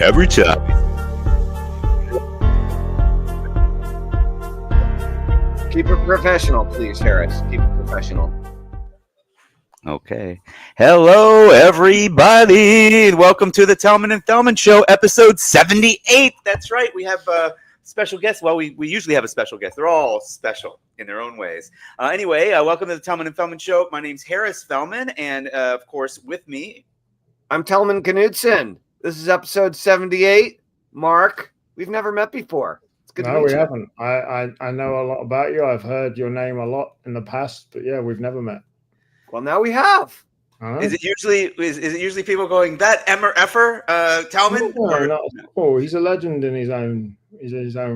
every time. Keep it professional, please, Harris. Keep it professional. Okay. Hello, everybody. Welcome to the Tellman and Fellman Show, episode 78. That's right. We have special guests. Well, we usually have a special guest. They're all special in their own ways. Anyway, welcome to the Tellman and Fellman Show. My name's Harris Fellman, and of course, with me, I'm Tellman Knudsen. This is episode 78. Mark, we've never met before. It's good to meet you. No, we haven't. I know a lot about you. I've heard your name a lot in the past, but yeah, we've never met. Well, now we have. is it usually people going that Emmer effer Tellman? No, not at all. He's a legend in his own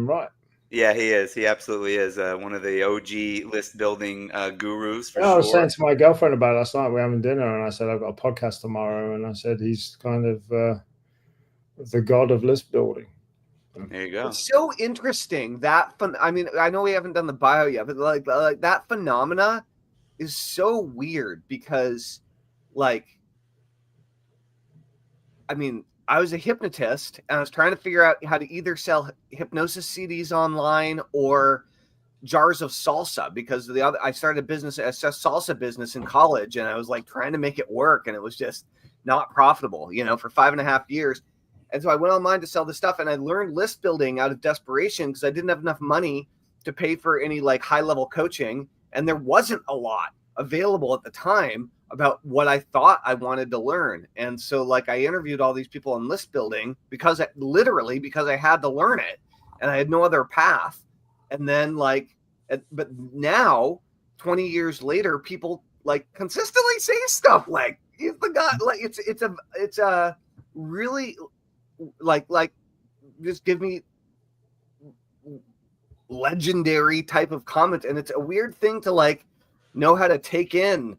right. Yeah, he is. He absolutely is one of the OG list building gurus for sure. I was saying to my girlfriend about it last night. We're having dinner, and I said I've got a podcast tomorrow, and I said he's kind of the god of list building. There you go. It's so interesting that I mean, I know we haven't done the bio yet, but like that phenomena is so weird because, like, I mean, I was a hypnotist and I was trying to figure out how to either sell hypnosis CDs online or jars of salsa because I started a salsa business in college, and I was like trying to make it work, and it was just not profitable, for 5.5 years. And so I went online to sell this stuff, and I learned list building out of desperation because I didn't have enough money to pay for any like high level coaching, and there wasn't a lot available at the time about what I thought I wanted to learn. And so like I interviewed all these people on list building because I had to learn it and I had no other path. And then but now 20 years later, people like consistently say stuff like he's the guy. Like it's a really like just give me legendary type of comment. And it's a weird thing to like know how to take in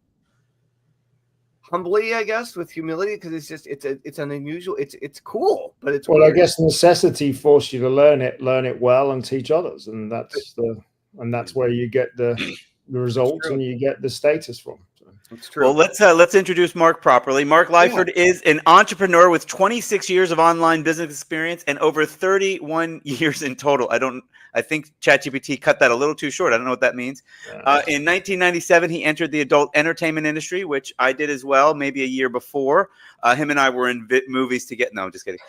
humbly, I guess, with humility, because it's an unusual, it's cool, but it's weird. I guess necessity forced you to learn it well and teach others, and that's where you get the results and you get the status from. It's true. Well, let's introduce Mark properly. Mark Lyford is an entrepreneur with 26 years of online business experience and over 31 years in total. I think ChatGPT cut that a little too short. I don't know what that means. In 1997, he entered the adult entertainment industry, which I did as well, maybe a year before. Him and I were in movies together. No, I'm just kidding.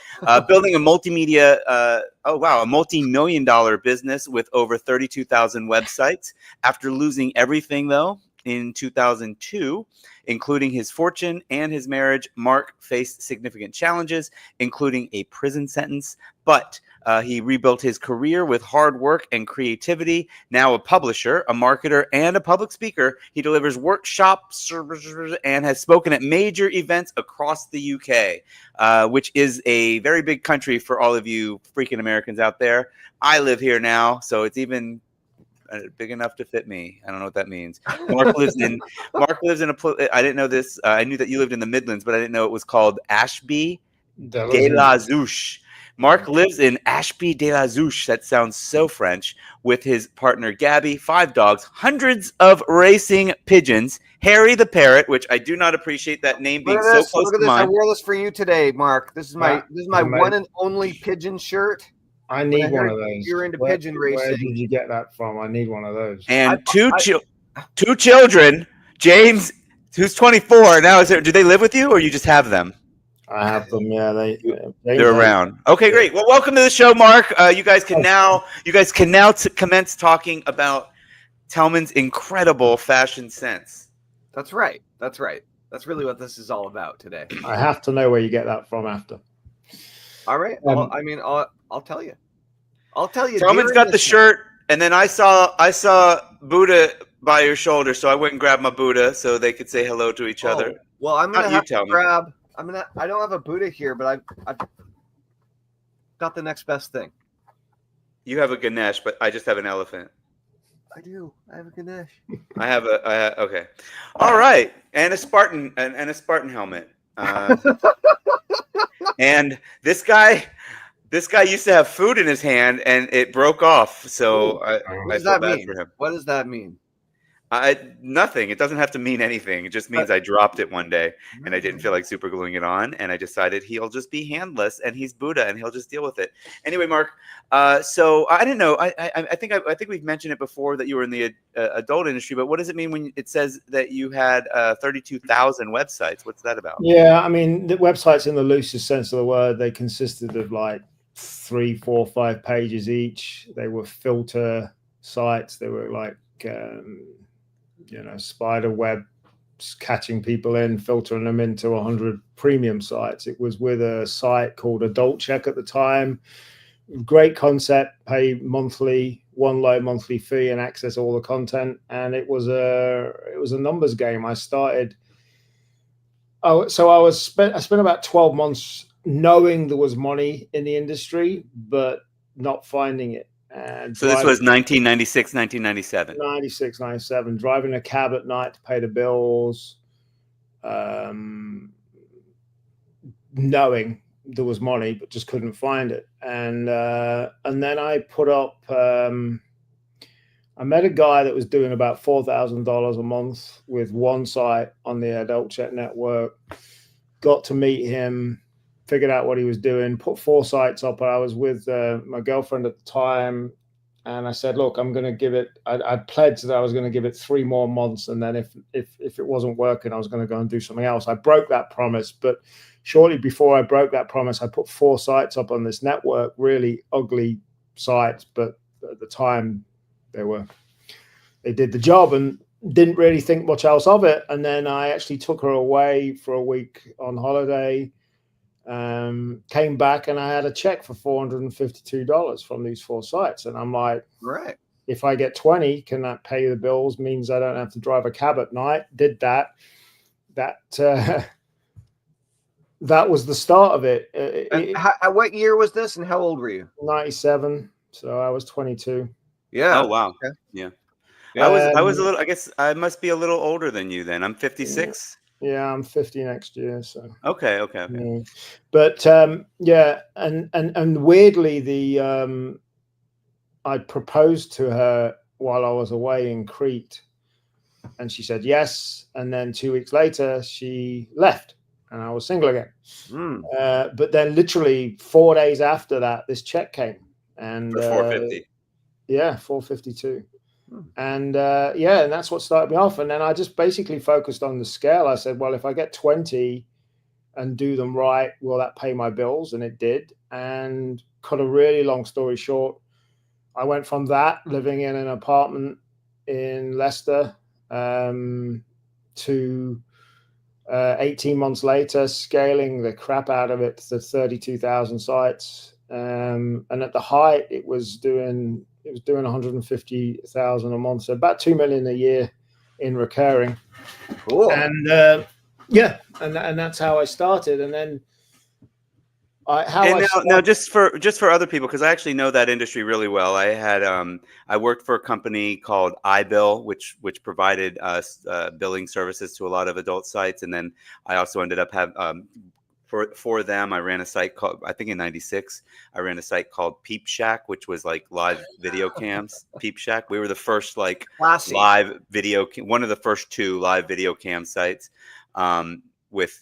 Building a a multi-million-dollar business with over 32,000 websites. After losing everything, though, in 2002, including his fortune and his marriage, Mark faced significant challenges, including a prison sentence. But he rebuilt his career with hard work and creativity. Now a publisher, a marketer, and a public speaker, he delivers workshops and has spoken at major events across the UK, which is a very big country for all of you freaking Americans out there. I live here now, so it's even big enough to fit me. I don't know what that means. Mark lives in I didn't know this. I knew that you lived in the Midlands, but I didn't know it was called Ashby de la Zouch. Mark lives in Ashby de la Zouch. That sounds so French. With his partner Gabi, 5 dogs, hundreds of racing pigeons, Harry the parrot, which I do not appreciate that name being so close to mine. I wore this for you today, Mark. This is my one and only pigeon shirt. I need one of those. You're into pigeon racing. Where did you get that from? I need one of those. And two children, James, who's 24 now. Do they live with you, or you just have them? I have them. Yeah, they're around. Okay, great. Well, welcome to the show, Mark. You guys can now commence talking about Tellman's incredible fashion sense. That's right. That's really what this is all about today. I have to know where you get that from after. All right. I'll tell you. Tellman's got the shirt, and then I saw Buddha by your shoulder, so I went and grabbed my Buddha so they could say hello to each other. Well, I'm gonna have to grab. I don't have a Buddha here, but I've got the next best thing. You have a Ganesh, but I just have an elephant. I do. I have a Ganesh. Okay. All right, and a Spartan helmet. And this guy used to have food in his hand, and it broke off. So I feel bad for him. What does that mean? Nothing. It doesn't have to mean anything. It just means I dropped it one day and I didn't feel like super gluing it on, and I decided he'll just be handless, and he's Buddha, and he'll just deal with it. Anyway, Mark. So I didn't know. I think we've mentioned it before that you were in the adult industry, but what does it mean when it says that you had 32,000 websites? What's that about? Yeah, I mean, the websites in the loosest sense of the word, they consisted of like 3, 4, 5 pages each. They were filter sites. They were like spider web catching people in, filtering them into 100 premium sites. It was with a site called Adult Check at the time. Great concept, pay monthly, one low monthly fee and access all the content. And it was a numbers game. I spent about 12 months knowing there was money in the industry, but not finding it. And so this was 1996, 1997. 96, 97, driving a cab at night to pay the bills, knowing there was money, but just couldn't find it. And then I put up, I met a guy that was doing about $4,000 a month with one site on the Adult Check network, got to meet him, figured out what he was doing, put 4 sites up. I was with my girlfriend at the time, and I said, look, I'm going to give it, I'd pledged that I was going to give it 3 more months, and then if it wasn't working, I was going to go and do something else. I broke that promise, but shortly before I broke that promise, I put 4 sites up on this network, really ugly sites, but at the time they did the job and didn't really think much else of it. And then I actually took her away for a week on holiday. Came back and I had a check for $452 from these 4 sites, and I'm like, right, if I get 20, can that pay the bills? Means I don't have to drive a cab at night. Did that was the start of it. What year was this, and how old were you? 97, so I was 22. Yeah. Oh wow. Okay. Yeah. I was a little, I guess I must be a little older than you then. I'm 56. Yeah, I'm 50 next year. So okay. Yeah. But and weirdly, I proposed to her while I was away in Crete, and she said yes. And then 2 weeks later, she left, and I was single again. But then, literally 4 days after that, this check came, and for 450. Yeah, 452. And and that's what started me off. And then I just basically focused on the scale. I said, well, if I get 20 and do them right, will that pay my bills? And it did. And cut a really long story short, I went from that, living in an apartment in Leicester, to 18 months later, scaling the crap out of it to 32,000 sites. And at the height, it was doing 150,000 a month, so about 2 million a year in recurring. Cool. And and that's how I started. And then now just for other people, because I actually know that industry really well. I had I worked for a company called iBill, which provided us billing services to a lot of adult sites, and then I also ended up for them, I ran a site called, I think in 96, I ran a site called Peep Shack, which was like live video cams. Peep Shack. We were the first like Classy. live video, one of the first 2 live video cam sites with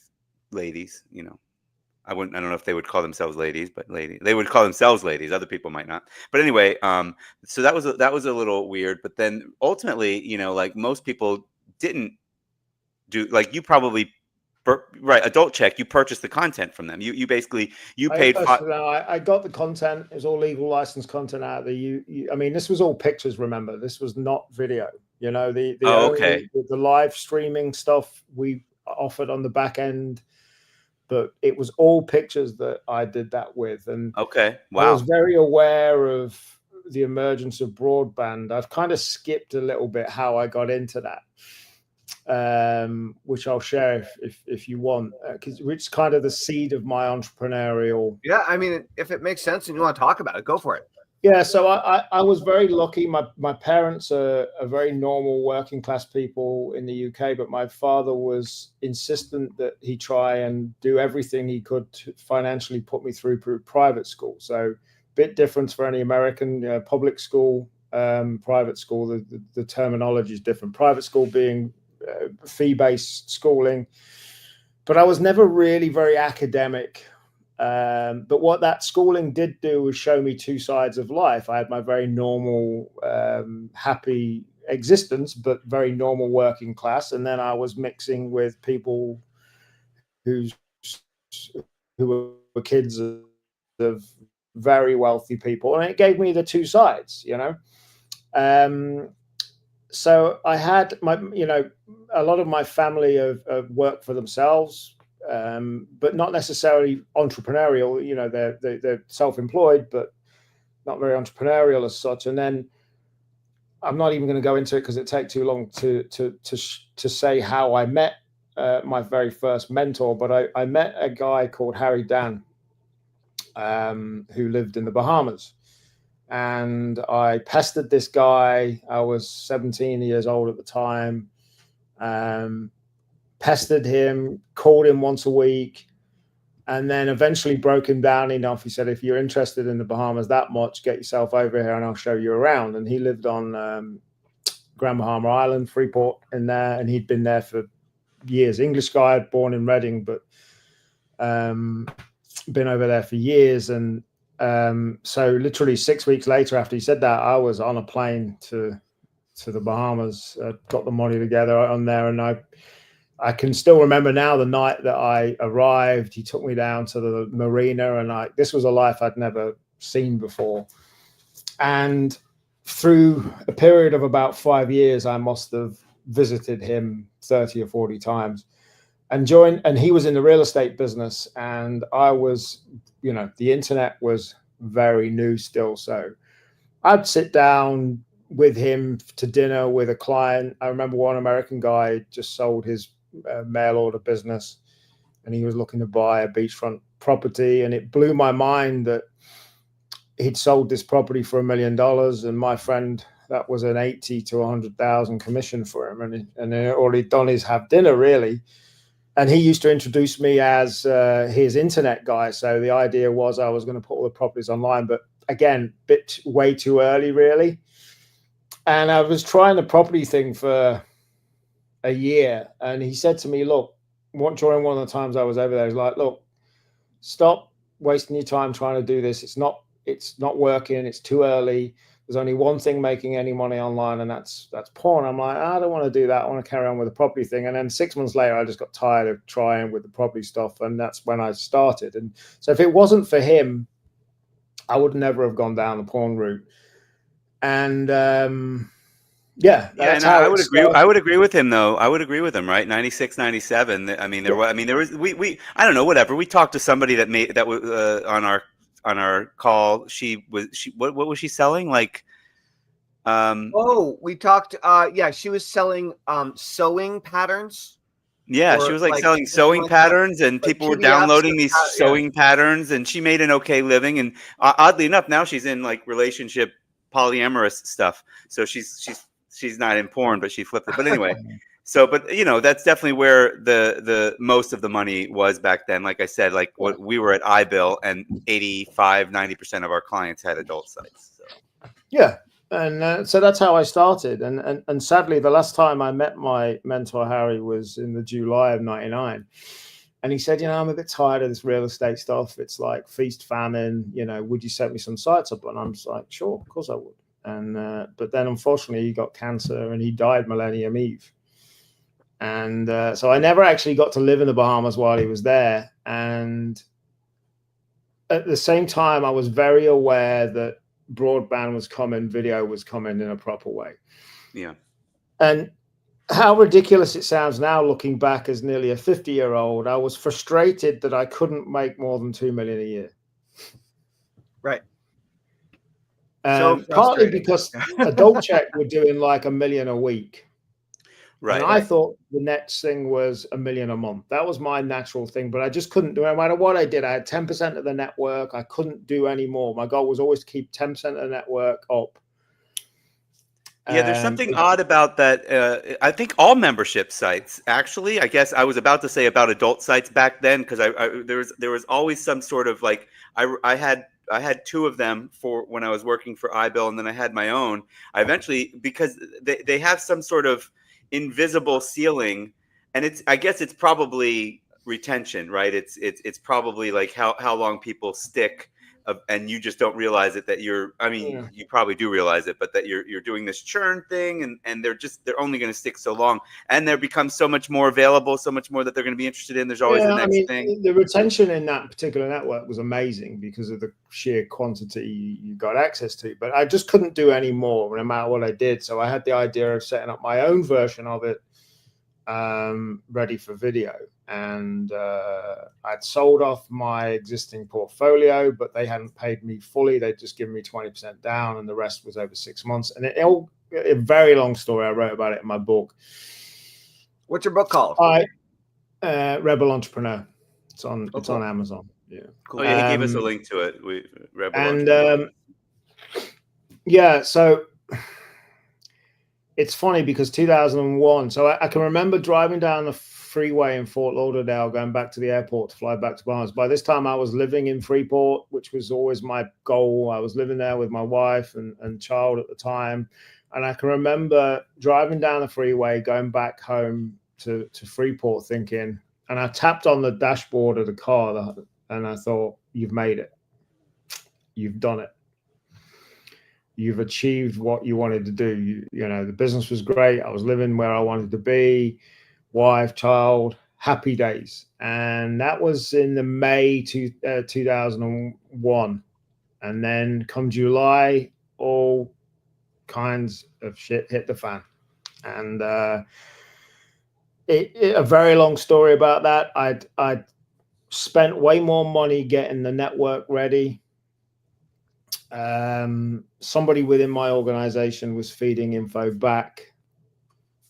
ladies. You know, I don't know if they would call themselves ladies, but they would call themselves ladies. Other people might not. But anyway, so that was a little weird. But then ultimately, you know, like most people didn't do, like you probably. Right, Adult Check. You purchased the content from them. You basically paid. I got the content. It was all legal licensed content out there. I mean, this was all pictures. Remember, this was not video. You know, the live streaming stuff we offered on the back end, but it was all pictures that I did that with. And okay, wow. I was very aware of the emergence of broadband. I've kind of skipped a little bit how I got into that. Which I'll share if you want, because it's kind of the seed of my entrepreneurial. Yeah, I mean, if it makes sense and you want to talk about it, go for it. Yeah, so I was very lucky. My parents are very normal working class people in the UK, but my father was insistent that he try and do everything he could to financially put me through private school. So bit different for any American public school. private school. The terminology is different. Private school being fee-based schooling, but I was never really very academic. But what that schooling did do was show me two sides of life. I had my very normal, happy existence, but very normal working class. And then I was mixing with people who were kids of very wealthy people. And it gave me the two sides, you know. So I had a lot of my family have worked for themselves, but not necessarily entrepreneurial. You know, they're self-employed, but not very entrepreneurial as such. And then I'm not even going to go into it because it takes too long to say how I met my very first mentor. But I met a guy called Harry Dan, who lived in the Bahamas. And I pestered this guy. I was 17 years old at the time. Pestered him, called him once a week, and then eventually broke him down enough. He said, if you're interested in the Bahamas that much, get yourself over here and I'll show you around. And he lived on Grand Bahama Island, Freeport in there, and he'd been there for years. English guy, born in Reading, but been over there for years. And so literally 6 weeks later after he said that, I was on a plane to the Bahamas, got the money together on there. And I can still remember now the night that I arrived. He took me down to the marina, and this was a life I'd never seen before. And through a period of about 5 years, I must have visited him 30 or 40 times. And he was in the real estate business, and I was, the internet was very new still. So I'd sit down with him to dinner with a client. I remember one American guy just sold his mail order business, and he was looking to buy a beachfront property. And it blew my mind that he'd sold this property for $1 million. And my friend, that was an 80 to 100,000 commission for him. And all he'd done is have dinner, really. And he used to introduce me as his internet guy. So the idea was I was going to put all the properties online, but again, way too early, really. And I was trying the property thing for a year. And he said to me, look, during one of the times I was over there, he's like, look, stop wasting your time trying to do this. It's not working. It's too early. There's only one thing making any money online, and that's porn. I'm like, I don't want to do that. I want to carry on with the property thing. And then 6 months later, I just got tired of trying with the property stuff. And that's when I started. And so if it wasn't for him, I would never have gone down the porn route. And that's how I would agree. I would agree with him, though. I would agree with him, right? 96, 97. I mean, there was we I don't know, whatever. We talked to somebody that was on our call. What was she selling? Like, we talked. She was selling sewing patterns. Yeah, she was like selling sewing patterns, and people were downloading these sewing patterns, and she made an okay living. And oddly enough, now she's in like relationship polyamorous stuff. So she's not in porn, but she flipped it. But anyway, but that's definitely where the most of the money was back then. Like I said, like what we were at iBill, and 85-90% of our clients had adult sites. So. Yeah. And so that's how I started. And sadly, the last time I met my mentor, Harry, was in the July of 99. And he said, I'm a bit tired of this real estate stuff. It's like feast, famine, would you set me some sites up? And I'm just like, sure, of course I would. And but then unfortunately he got cancer and he died Millennium Eve. And so I never actually got to live in the Bahamas while he was there. And at the same time, I was very aware that broadband was coming, video was coming in a proper way. Yeah. And how ridiculous it sounds now, looking back as nearly a 50-year-old, I was frustrated that I couldn't make more than $2 million a year. Right. Partly because Adult Check were doing like $1 million a week. Right. And I thought the next thing was $1 million a month. That was my natural thing, but I just couldn't do it. No matter what I did, I had 10% of the network. I couldn't do any more. My goal was always to keep 10% of the network up. Yeah, there's something odd about that. I think all membership sites, actually, I guess I was about to say about adult sites back then, because there was always some sort of like, I had had two of them for when I was working for iBill, and then I had my own. I eventually, because they have some sort of invisible ceiling, and I guess it's probably retention, right? It's probably like how long people stick, and you just don't realize it that you're. I mean, you probably do realize it, but that you're doing this churn thing, and they're only going to stick so long, and there becomes so much more available, so much more that they're going to be interested in. There's always the next thing. The retention in that particular network was amazing because of the sheer quantity you got access to, but I just couldn't do any more no matter what I did. So I had the idea of setting up my own version of it, ready for video. And I'd sold off my existing portfolio, but they hadn't paid me fully. They'd just given me 20% down, and the rest was over 6 months. And a very long story. I wrote about it in my book. What's your book called? Rebel Entrepreneur. It's on Amazon. Yeah. Cool. Oh yeah, he gave us a link to it. Rebel Entrepreneur. Yeah, so it's funny because 2001. So I can remember driving down the freeway in Fort Lauderdale, going back to the airport to fly back to Bahamas. By this time, I was living in Freeport, which was always my goal. I was living there with my wife and child at the time. And I can remember driving down the freeway, going back home to Freeport thinking, and I tapped on the dashboard of the car and I thought, you've made it. You've done it. You've achieved what you wanted to do. You know, the business was great. I was living where I wanted to be. Wife, child, happy days. And that was in the May 2001. And then come July, all kinds of shit hit the fan. And a very long story about that. I'd spent way more money getting the network ready. Somebody within my organization was feeding info back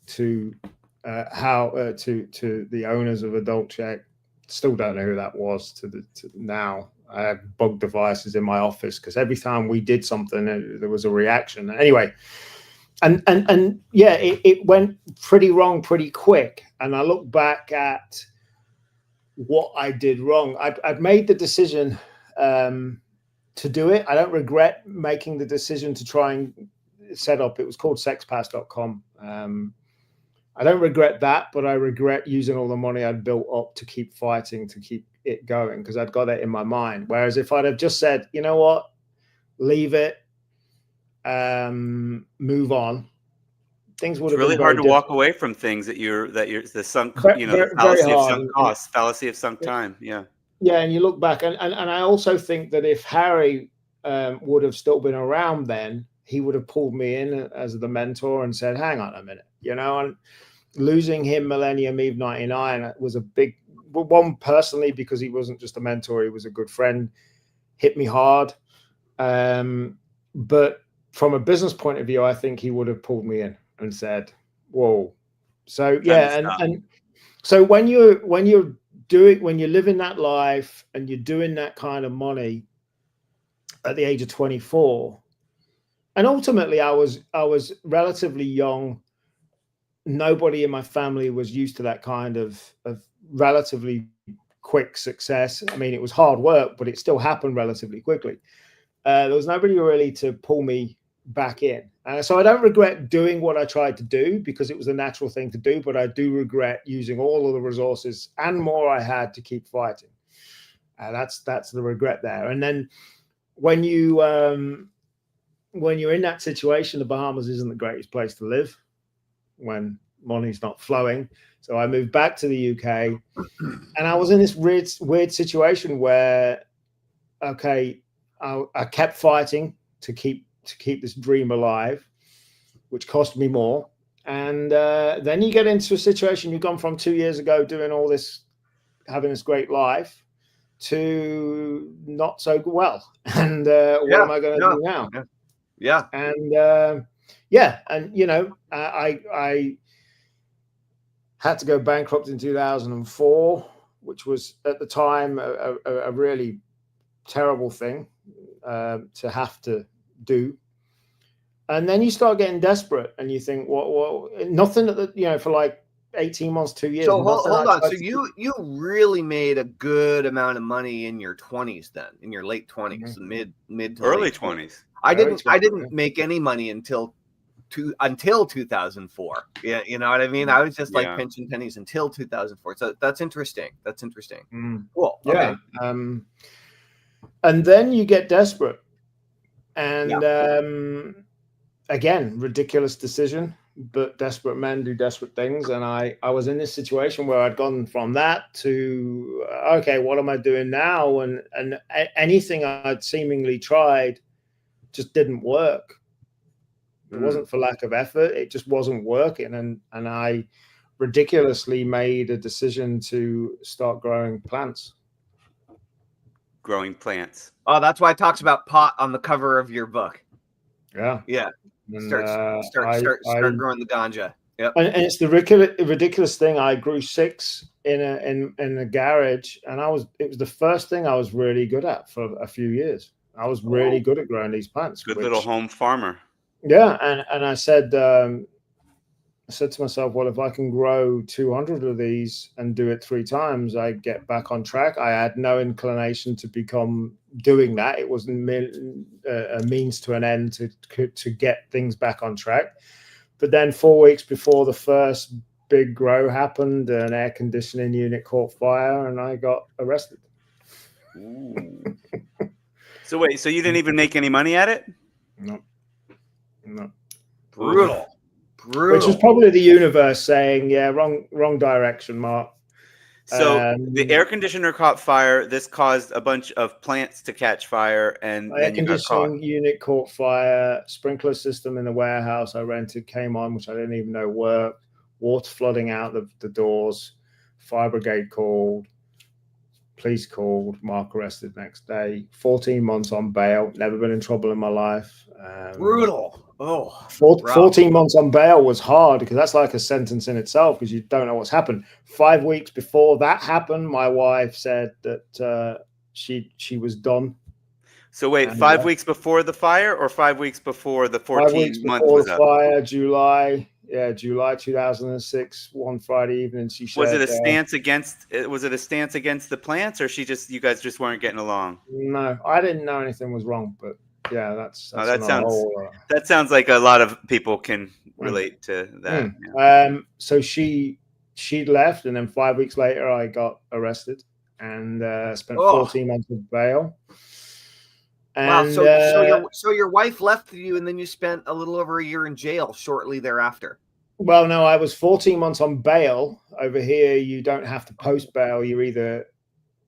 to to the owners of Adult Check. Still don't know who that was to now. I had bug devices in my office because every time we did something, there was a reaction. Anyway, and yeah, it went pretty wrong pretty quick. And I look back at what I did wrong. I'd made the decision to do it. I don't regret making the decision to try and set up. It was called sexpass.com. I don't regret that, but I regret using all the money I'd built up to keep fighting, to keep it going, because I'd got it in my mind. Whereas if I'd have just said, you know what, leave it, move on, things would have been really hard to walk away from things that you're the sunk, the fallacy of sunk costs, fallacy of sunk time. Yeah. Yeah, and you look back, and I also think that if Harry would have still been around then, he would have pulled me in as the mentor and said, hang on a minute, and losing him Millennium Eve 99 was a big one personally, because he wasn't just a mentor, he was a good friend, hit me hard. But from a business point of view, I think he would have pulled me in and said, whoa. So yeah, and so when you're living that life and you're doing that kind of money at the age of 24, and ultimately I was relatively young. Nobody in my family was used to that kind of relatively quick success. I mean, it was hard work, but it still happened relatively quickly. There was nobody really to pull me back in. So I don't regret doing what I tried to do, because it was a natural thing to do, but I do regret using all of the resources and more I had to keep fighting. That's the regret there. And then when you're in that situation, the Bahamas isn't the greatest place to live when money's not flowing. So I moved back to the UK, and I was in this weird situation where, okay, I kept fighting to keep this dream alive, which cost me more. And then you get into a situation, you've gone from 2 years ago doing all this, having this great life, to not so well. And what am I going to do now? Yeah. And I had to go bankrupt in 2004, which was at the time a really terrible thing to have to do. And then you start getting desperate, and you think, well, nothing for like 18 months, 2 years. So Nothing hold I on. tried So to you really made a good amount of money in your 20s then, in your late 20s, Mhm. mid to Early late 20s. 20s. I Early didn't 20s, make any money until 2004. Yeah, you know what I mean? I was just like Yeah. pinching pennies until 2004. So that's interesting. That's interesting. Mm. Cool. Yeah. Okay. And then you get desperate. And Yeah. again, ridiculous decision, but desperate men do desperate things. And I was in this situation where I'd gone from that to, okay, what am I doing now? And anything I'd seemingly tried just didn't work. It wasn't for lack of effort. It just wasn't working. And I ridiculously made a decision to start growing plants. Growing plants. Oh, that's why it talks about pot on the cover of your book. Yeah. Yeah. And, Start growing the ganja. Yep. And it's the ridiculous thing. I grew 6 in a garage, and it was the first thing I was really good at for a few years. I was really good at growing these plants. Good little home farmer. Yeah, and I said to myself, well, if I can grow 200 of these and do it 3 times, I get back on track. I had no inclination to become doing that. It was a means to an end to get things back on track. But then 4 weeks before the first big grow happened, an air conditioning unit caught fire, and I got arrested. Ooh. So wait, so you didn't even make any money at it? No. Brutal. Which was probably the universe saying, yeah, wrong direction, Mark. So the air conditioner caught fire. This caused a bunch of plants to catch fire, and then you got caught. Air conditioning unit caught fire. Sprinkler system in the warehouse I rented came on, which I didn't even know worked. Water flooding out the doors. Fire brigade called. Police called. Mark arrested next day. 14 months on bail. Never been in trouble in my life. Brutal. Oh, 14 months on bail was hard because that's like a sentence in itself because you don't know what's happened. 5 weeks before that happened, my wife said that she was done. So wait, 5 weeks before the fire or 5 weeks before the 14 month was up? Fire, July 2006, one Friday evening. She said, was it a stance against the plants, or you guys just weren't getting along? No, I didn't know anything was wrong, but yeah, that sounds like a lot of people can relate to that. Yeah. So she left, and then 5 weeks later, I got arrested and spent 14 months of bail. And, wow. So your wife left you, and then you spent a little over a year in jail shortly thereafter. Well, no, I was 14 months on bail. Over here, you don't have to post bail. You're either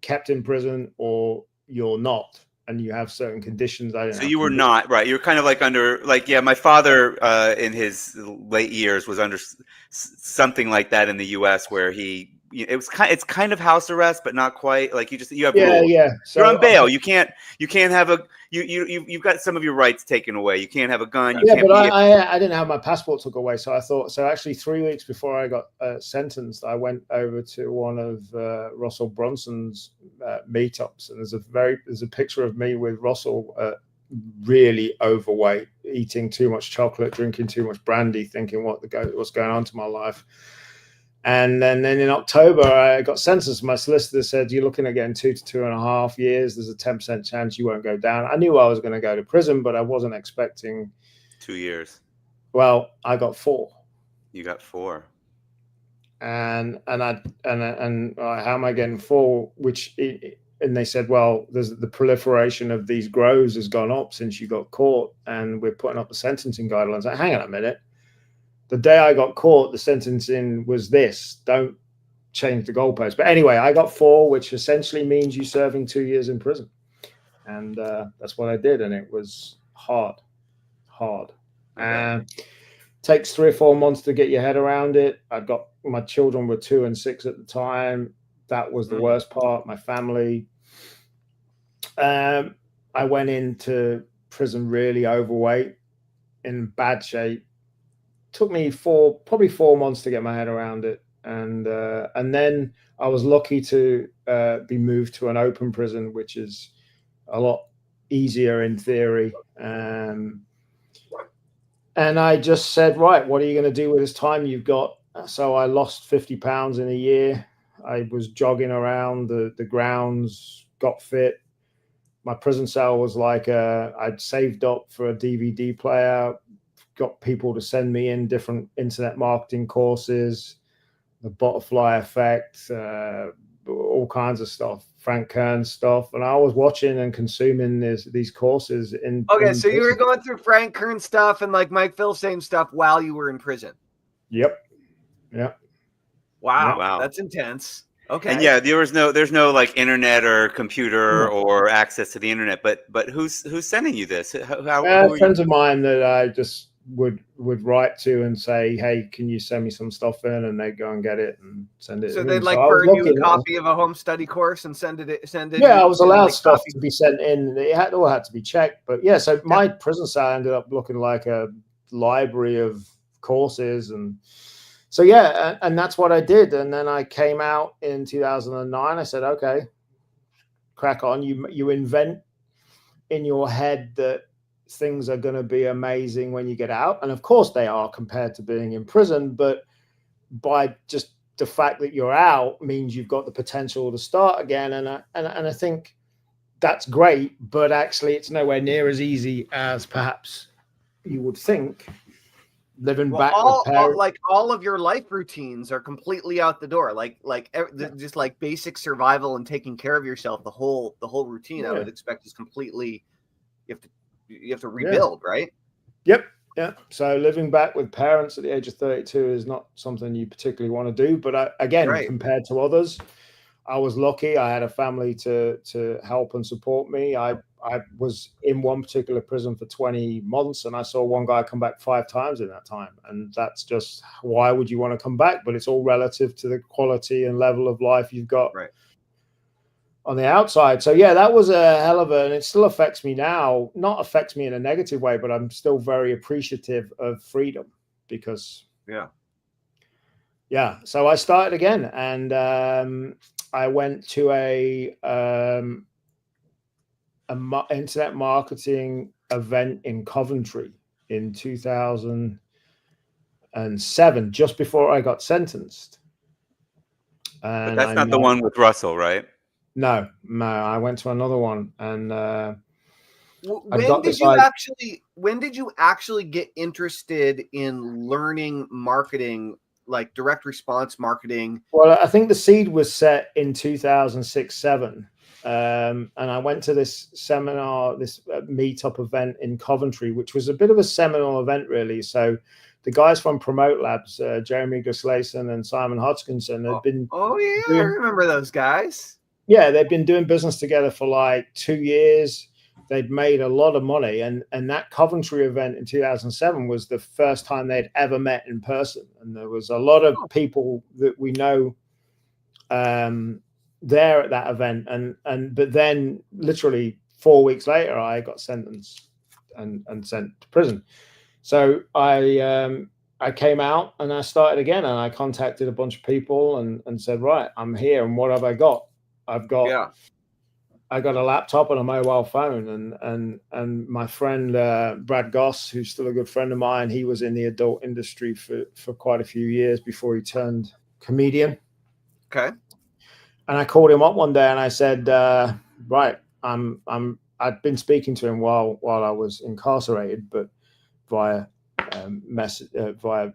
kept in prison or you're not. And you have certain conditions. So you were not, right? You're kind of like under, my father in his late years was under something like that in the U.S. where it's kind of house arrest, but not quite. Like you have rules. Yeah. So you're on bail. You can't have you've got some of your rights taken away. You can't have a gun. I didn't have my passport took away. So I thought, actually 3 weeks before I got sentenced, I went over to one of Russell Brunson's meetups, and there's a picture of me with Russell, really overweight, eating too much chocolate, drinking too much brandy, thinking what's going on to my life. And then in October, I got sentenced. My solicitor said, you're looking at getting 2 to 2.5 years. There's a 10% chance you won't go down. I knew I was going to go to prison, but I wasn't expecting 2 years. Well, I got 4. You got 4. And how am I getting 4? And they said, well, there's the proliferation of these grows has gone up since you got caught, and we're putting up the sentencing guidelines. Like, hang on a minute. The day I got caught, the sentencing was this. Don't change the goalpost. But anyway, I got 4, which essentially means you serving 2 years in prison. And that's what I did. And it was hard. Takes 3 or 4 months to get your head around it. My children were 2 and 6 at the time. That was the worst part. My family. I went into prison really overweight, in bad shape. Took me probably 4 months to get my head around it, and then I was lucky to be moved to an open prison, which is a lot easier in theory. And I just said, right, what are you going to do with this time you've got? So I lost 50 pounds in a year. I was jogging around the grounds, got fit. My prison cell was like I'd saved up for a DVD player, got people to send me in different internet marketing courses, the butterfly effect, all kinds of stuff, Frank Kern stuff. And I was watching and consuming these courses in. Okay, so you were going through Frank Kern stuff and like Mike Philsame stuff while you were in prison. Yep. Yep. Wow. That's intense. Okay. And yeah, there's no like internet or computer or access to the internet. But who's sending you this? How friends of mine that I just would write to and say, hey, can you send me some stuff in? And they go and get it and send it. So they'd like burn you a copy of a home study course and send it. Yeah, I was allowed stuff to be sent in. It all had to be checked. But yeah, so my prison cell ended up looking like a library of courses. And so, yeah, and that's what I did. And then I came out in 2009. I said, okay, crack on. You invent in your head that things are going to be amazing when you get out. And of course they are compared to being in prison. But by just the fact that you're out means you've got the potential to start again. And I think that's great. But actually, it's nowhere near as easy as perhaps you would think. Living back with parents. Like all of your life routines are completely out the door. Just like basic survival and taking care of yourself. The whole routine I would expect is completely. You have to rebuild, right? Yep. Yeah. So living back with parents at the age of 32 is not something you particularly want to do. But compared to others, I was lucky. I had a family to help and support me. I was in one particular prison for 20 months and I saw one guy come back 5 times in that time. And that's just, why would you want to come back? But it's all relative to the quality and level of life you've got on the outside. So yeah, that was a hell of and it still affects me now. Not affects me in a negative way, but I'm still very appreciative of freedom because so I started again and I went to a internet marketing event in Coventry in 2007, just before I got sentenced. And but that's not the one with Russell, right? No, I went to another one, and when did you actually get interested in learning marketing, like direct response marketing? Well, I think the seed was set in 2006-07, and I went to this seminar, this meetup event in Coventry, which was a bit of a seminal event, really. So the guys from Promote Labs, Jeremy Guslason and Simon Hodgkinson, had been. Oh yeah, I remember those guys. Yeah, they've been doing business together for like 2 years. They'd made a lot of money. And that Coventry event in 2007 was the first time they'd ever met in person. And there was a lot of people that we know there at that event. But then literally 4 weeks later, I got sentenced and sent to prison. So I came out and I started again. And I contacted a bunch of people and said, right, I'm here. And what have I got? I got a laptop and a mobile phone, and my friend Brad Goss, who's still a good friend of mine, he was in the adult industry for quite a few years before he turned comedian. Okay. And I called him up one day and I said, right, I'd been speaking to him while I was incarcerated, but via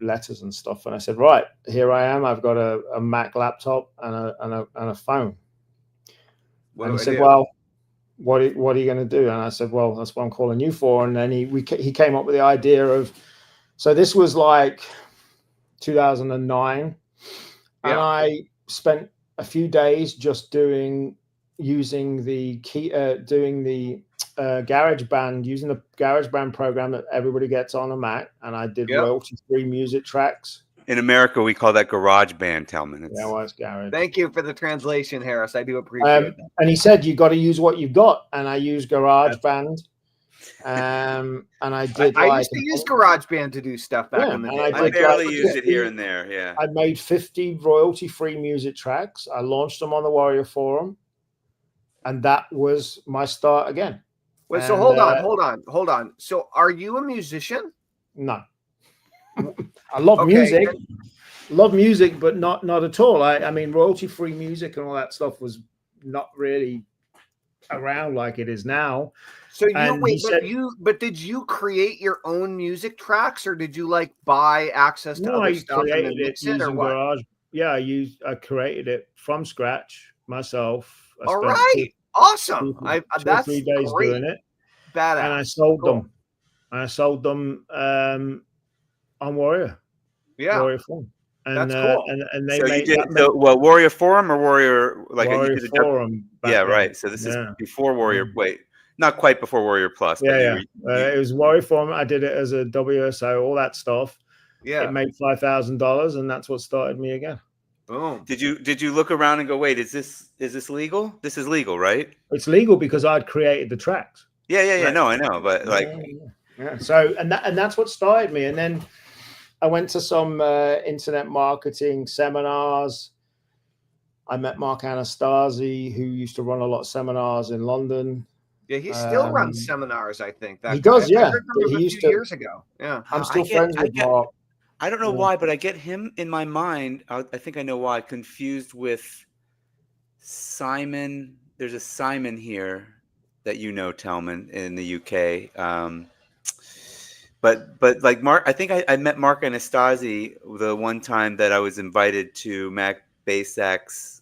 letters and stuff. And I said, right, here I am. I've got a Mac laptop and a phone. And he said, well, what are you going to do? And I said, well, that's what I'm calling you for. And then he came up with the idea of, so this was like 2009. And I spent a few days just using the GarageBand program that everybody gets on a Mac. And I did royalty-free music tracks. In America, we call that GarageBand, Tellman. It's Garage. Thank you for the translation, Harris. I do appreciate that. And he said, you got to use what you've got. And I used GarageBand. And I did. I used to use GarageBand to do stuff back in the day. I barely used it here and there. Yeah. I made 50 royalty-free music tracks. I launched them on the Warrior Forum. And that was my start again. Wait, so hold on. So are you a musician? No. I love music. love music, but not at all. I mean, royalty-free music and all that stuff was not really around like it is now. So you And wait, he said, but did you create your own music tracks, or did you like buy access to no, other I stuff and then created it mix it, or using what? Garage. Yeah, I created it from scratch myself. I All spent right, awesome. two or That's 3 days great. doing it, Badass. and I sold Cool. them. I sold them on Warrior Forum. And, That's cool. And they So you made did that. Warrior Forum or Warrior like Warrior you did Forum. yeah, then. right. So this is before Warrior. Wait, not quite before Warrior Plus, but it was Warrior Forum. I did it as a WSO, all that stuff. Yeah, it made $5,000, and that's what started me again. Boom. Did you look around and go, wait, is this legal? This is legal, right? It's legal because I'd created the tracks. Yeah. Right. No, I know, but like, yeah. So and that's what started me, and then I went to some internet marketing seminars. I met Mark Anastasi, who used to run a lot of seminars in London. Yeah, he still runs seminars, I think. He does, yeah. I heard from him a few years ago. Yeah. I'm still friends with Mark. I don't know why, but I get him in my mind. I think I know why. Confused with Simon. There's a Simon here that you know, Tellman, in the UK. But like Mark, I think I met Mark Anastasi the one time that I was invited to Mac Basak's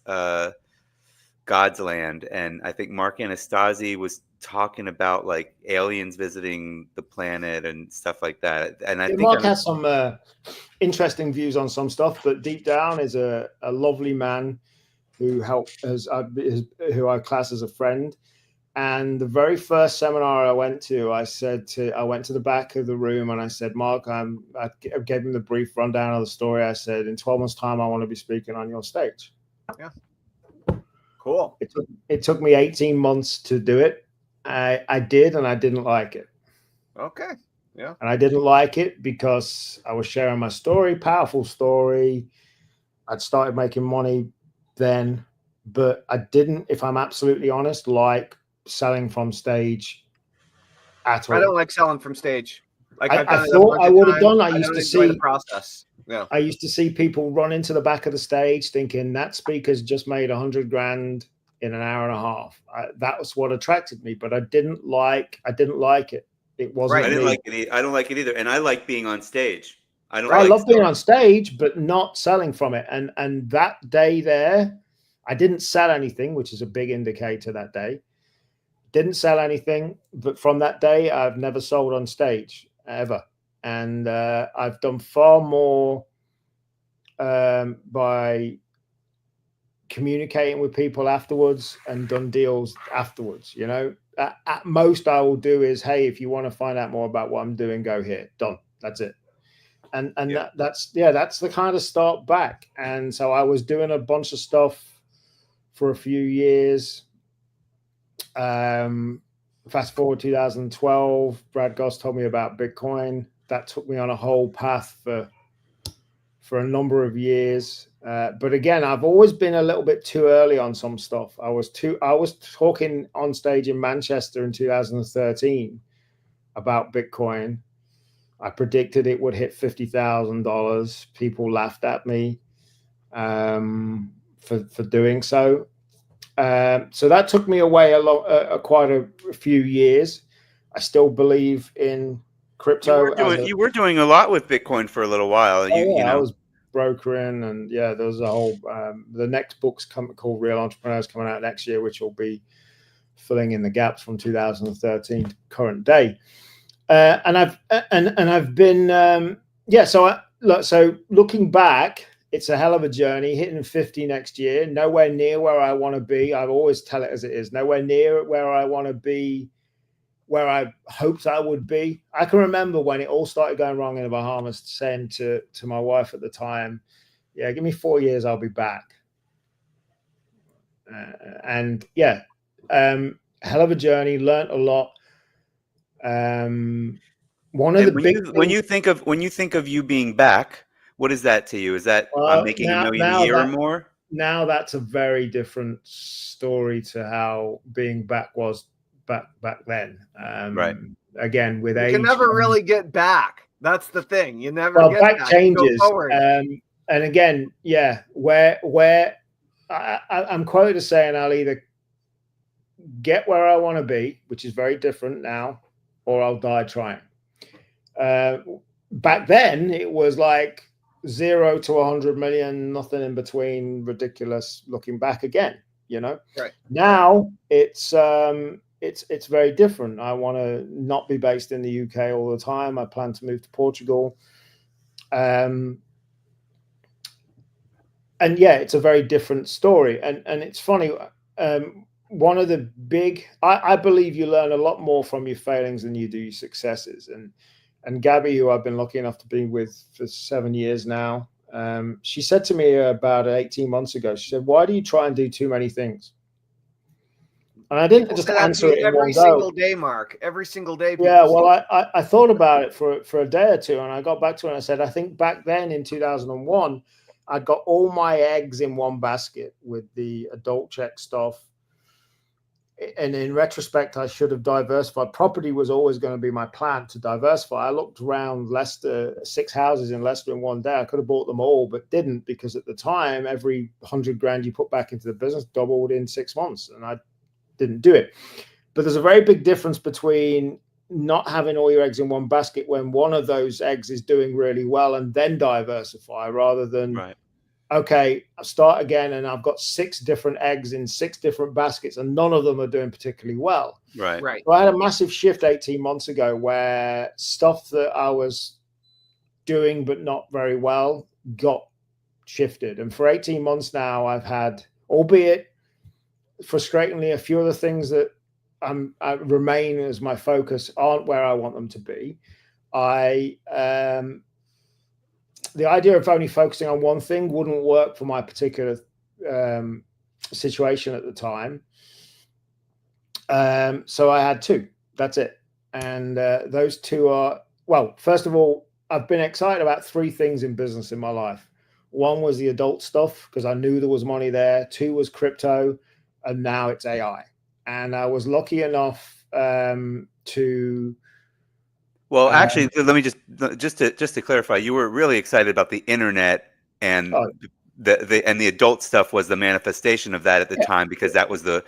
God's Land, and I think Mark Anastasi was talking about like aliens visiting the planet and stuff like that. And I think Mark has some interesting views on some stuff, but deep down is a lovely man who who I class as a friend. And the very first seminar I went to, I went to the back of the room and I said, Mark, I gave him the brief rundown of the story. I said, in 12 months' time, I want to be speaking on your stage. Yeah. Cool. It took me 18 months to do it. I did, and I didn't like it. Okay. Yeah. And I didn't like it because I was sharing my story, powerful story. I'd started making money then, but I didn't, if I'm absolutely honest, like selling from stage at all. I don't like selling from stage. Like I thought I would have done. I used to see the process. Yeah. I used to see people run into the back of the stage thinking that speaker's just made $100,000 in an hour and a half. That was what attracted me, but I didn't like it. It wasn't. I didn't like it. I don't like it either. And I like being on stage. I love being on stage, but not selling from it. And that day there, I didn't sell anything, which is a big indicator that day. Didn't sell anything, but from that day, I've never sold on stage ever. And I've done far more by communicating with people afterwards and done deals afterwards. You know, at most I will do is, hey, if you want to find out more about what I'm doing, go here. Done. That's it. And that's the kind of start back. And so I was doing a bunch of stuff for a few years. Fast forward 2012, Brad Goss told me about Bitcoin. That took me on a whole path for a number of years. But again, I've always been a little bit too early on some stuff. I was talking on stage in Manchester in 2013 about Bitcoin. I predicted it would hit $50,000. People laughed at me for doing so. So that took me away quite a few years. I still believe in crypto. You were doing a lot with Bitcoin for a little while. You know, I was brokering, and there was a whole. The next book's called Real Entrepreneurs coming out next year, which will be filling in the gaps from 2013 to current day. And I've been So looking back, it's a hell of a journey. Hitting 50 next year, nowhere near where I want to be. I always tell it as it is. Nowhere near where I want to be, where I hoped I would be. I can remember when it all started going wrong in the Bahamas, saying to my wife at the time, "Yeah, give me 4 years, I'll be back." Hell of a journey. Learned a lot. When you think of you being back, what is that to you? Is that I'm making $1 million a year or more? Now that's a very different story to how being back was back then. Right. Again, with age, you can never really get back. That's the thing. You never. Well, back changes. And again, yeah, where I'm quoted as saying I'll either get where I want to be, which is very different now, or I'll die trying. Back then, it was like 0 to 100 million, nothing in between, ridiculous. Looking back again, Right. Now it's very different. I want to not be based in the UK all the time. I plan to move to Portugal. And yeah, it's a very different story. And it's funny. One of the big, I believe you learn a lot more from your failings than you do your successes. And Gabi, who I've been lucky enough to be with for 7 years now, she said to me about 18 months ago, she said, "Why do you try and do too many things?" And I didn't just answer it in one go. Every single day, Mark. Every single day. Yeah, well, I thought about it for a day or two, and I got back to it and I said, I think back then in 2001, I'd got all my eggs in one basket with the adult check stuff. And in retrospect, I should have diversified. Property was always going to be my plan to diversify. I looked around Leicester, 6 houses in Leicester in one day. I could have bought them all, but didn't, because at the time, every 100 grand you put back into the business doubled in 6 months, and I didn't do it. But there's a very big difference between not having all your eggs in one basket when one of those eggs is doing really well and then diversify, rather than Right. Okay, I'll start again and I've got 6 different eggs in 6 different baskets and none of them are doing particularly well. Right. Right. So I had a massive shift 18 months ago where stuff that I was doing but not very well got shifted. And for 18 months now, I've had, albeit frustratingly, a few of the things that I remain as my focus aren't where I want them to be. The idea of only focusing on one thing wouldn't work for my particular situation at the time. So I had 2. That's it. And those 2 are, well, first of all, I've been excited about 3 things in business in my life. 1 was the adult stuff, because I knew there was money there. 2 was crypto, and now it's AI. And I was lucky enough to... Well, actually, let me just to clarify, you were really excited about the internet, and the adult stuff was the manifestation of that at the time, because that was the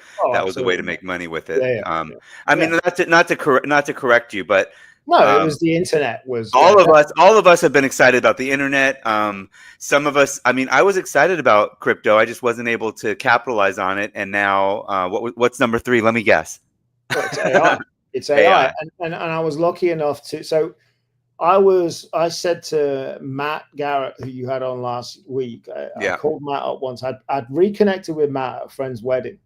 way to make money with it. Yeah. I mean, not to correct you, but no, it was the internet. All of us have been excited about the internet. Some of us, I mean, I was excited about crypto. I just wasn't able to capitalize on it. And now, what's number 3? Let me guess. Well, it's AI. It's AI. And I was lucky enough to. So I said to Matt Garrett, who you had on last week, I called Matt up once. I'd reconnected with Matt at a friend's wedding.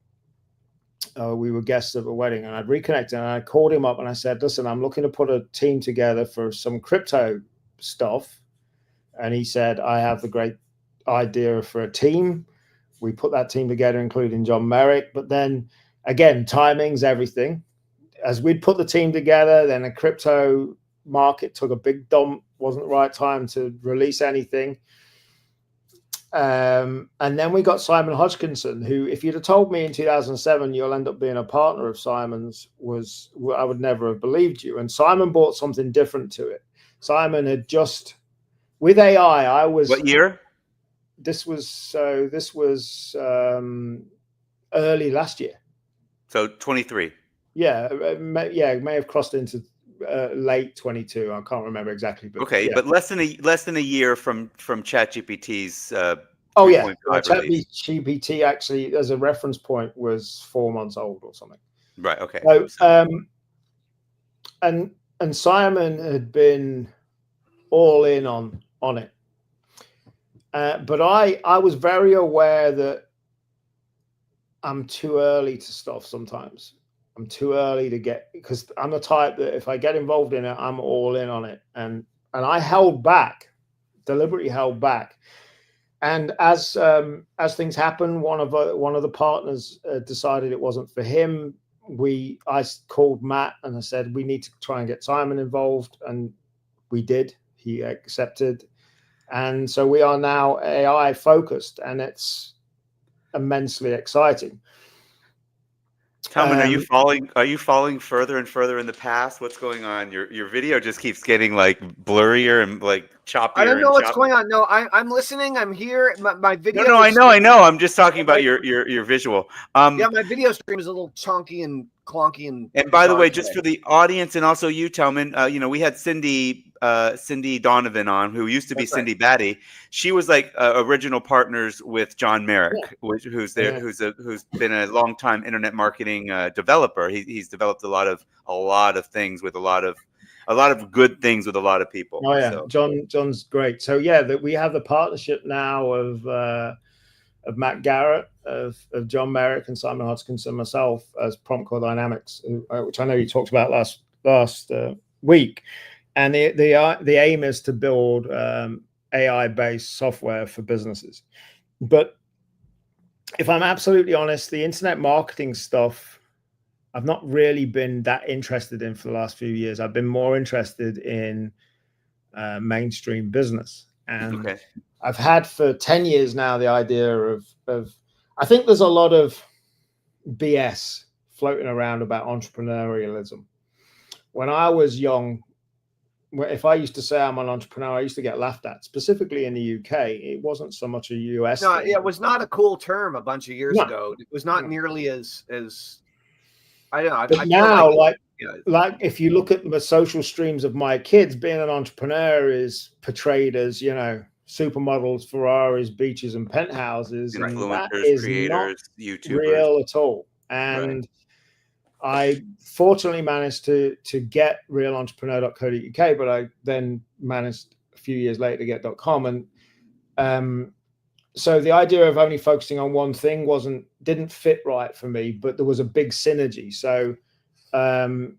We were guests of a wedding, and I'd reconnected, and I called him up and I said, "Listen, I'm looking to put a team together for some crypto stuff." And he said, "I have the great idea for a team." We put that team together, including John Merrick. But then again, timing's everything. As we'd put the team together, then the crypto market took a big dump. Wasn't the right time to release anything. And then we got Simon Hodgkinson, who, if you'd have told me in 2007 you'll end up being a partner of Simon's, I would never have believed you. And Simon brought something different to it. Simon had just, with AI, I was... What year? This was early last year. So 23. Yeah, it may have crossed into late 22. I can't remember exactly. But okay, yeah. But less than a year from ChatGPT's. ChatGPT actually, as a reference point, was 4 months old or something. Right. Okay. So, and Simon had been all in on it, but I was very aware that I'm too early to stuff sometimes. I'm too early to get, because I'm the type that if I get involved in it, I'm all in on it. And I held back, deliberately held back. And as things happen, one of the partners decided it wasn't for him. I called Matt and I said, we need to try and get Simon involved. And we did. He accepted. And so we are now AI focused, and it's immensely exciting. Tellman, are you falling further and further in the past? What's going on? Your video just keeps getting like blurrier and like choppier. I don't know and what's choppier. going on. No, I'm listening. I'm here. My video. No, I know. I'm just talking about your visual. Yeah, my video stream is a little chunky and clunky and by the way, today. just for the audience and also you, Tellman, we had Cindy Donovan on, who used to be Cindy Batty. She was like original partners with John Merrick, who's been a long time internet marketing developer. He's developed a lot of things with a lot of good things with a lot of people. Oh yeah, so. John's great. So yeah, that we have the partnership now of Matt Garrett, of John Merrick and Simon Hodgkinson and myself as Prompt Core Dynamics, which I know you talked about last week. And the aim is to build AI-based software for businesses. But if I'm absolutely honest, the internet marketing stuff, I've not really been that interested in for the last few years. I've been more interested in mainstream business. And I've had for 10 years now the idea of I think there's a lot of BS floating around about entrepreneurialism. When I was young, if I used to say I'm an entrepreneur, I used to get laughed at, specifically in the UK. It wasn't so much a US thing. It was not a cool term a bunch of years ago. It was not nearly as I don't know. But now, like if you look at the social streams of my kids, being an entrepreneur is portrayed as, supermodels, Ferraris, beaches, and penthouses. And that is creators, not YouTubers. Real at all. And I fortunately managed to get realetrepreneur.co.uk, but I then managed a few years later to get .com. And so the idea of only focusing on one thing didn't fit right for me, but there was a big synergy. So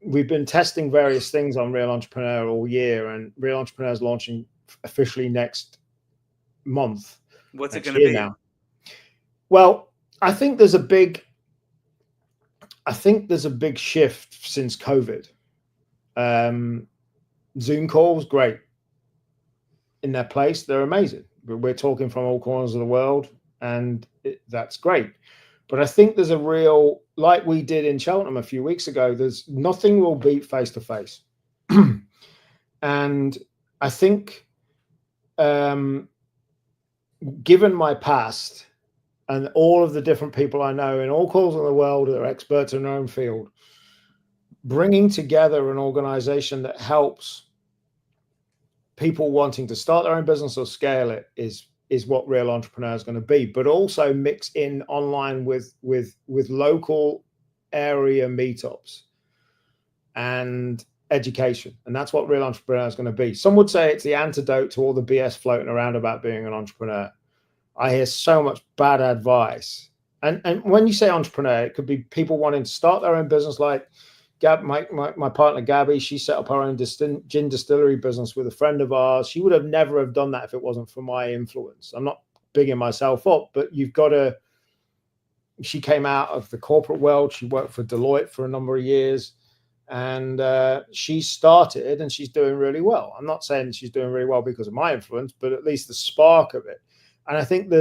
we've been testing various things on Real Entrepreneur all year, and Real Entrepreneur is launching officially next month. What's it going to be now? Well, I think there's a big shift since COVID. Zoom calls, great. In their place, they're amazing. We're talking from all corners of the world, and that's great. But I think there's a real, like we did in Cheltenham a few weeks ago, there's nothing will beat face-to-face. And I think given my past and all of the different people I know in all corners of the world that are experts in their own field, bringing together an organization that helps people wanting to start their own business or scale it is what Real Entrepreneur is going to be, but also mix in online with local area meetups and education. And that's what Real Entrepreneur is going to be. Some would say it's the antidote to all the BS floating around about being an entrepreneur. I hear so much bad advice. And when you say entrepreneur, it could be people wanting to start their own business, like my partner Gabi. She set up her own gin distillery business with a friend of ours. She would have never have done that if it wasn't for my influence. I'm not bigging myself up, but she came out of the corporate world. She worked for Deloitte for a number of years, and she started, and she's doing really well. I'm not saying she's doing really well because of my influence, but at least the spark of it. And I think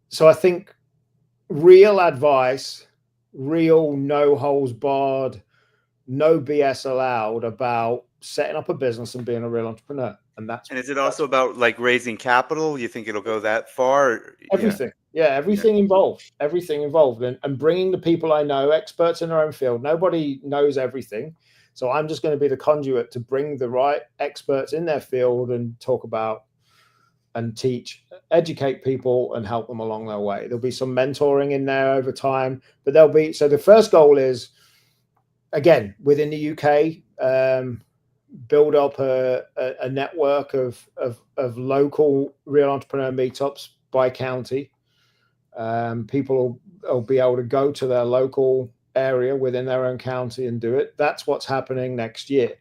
so I think real advice, real no holds barred, no BS allowed about setting up a business and being a real entrepreneur. And is it also about like raising capital? You think it'll go that far? Everything. Everything involved. Everything involved. And bringing the people I know, experts in their own field. Nobody knows everything. So I'm just going to be the conduit to bring the right experts in their field and talk about and teach, educate people and help them along their way. There'll be some mentoring in there over time, but so the first goal is, again, within the UK, build up a network of local real entrepreneur meetups by county. People will be able to go to their local area within their own county and do it. That's what's happening next year.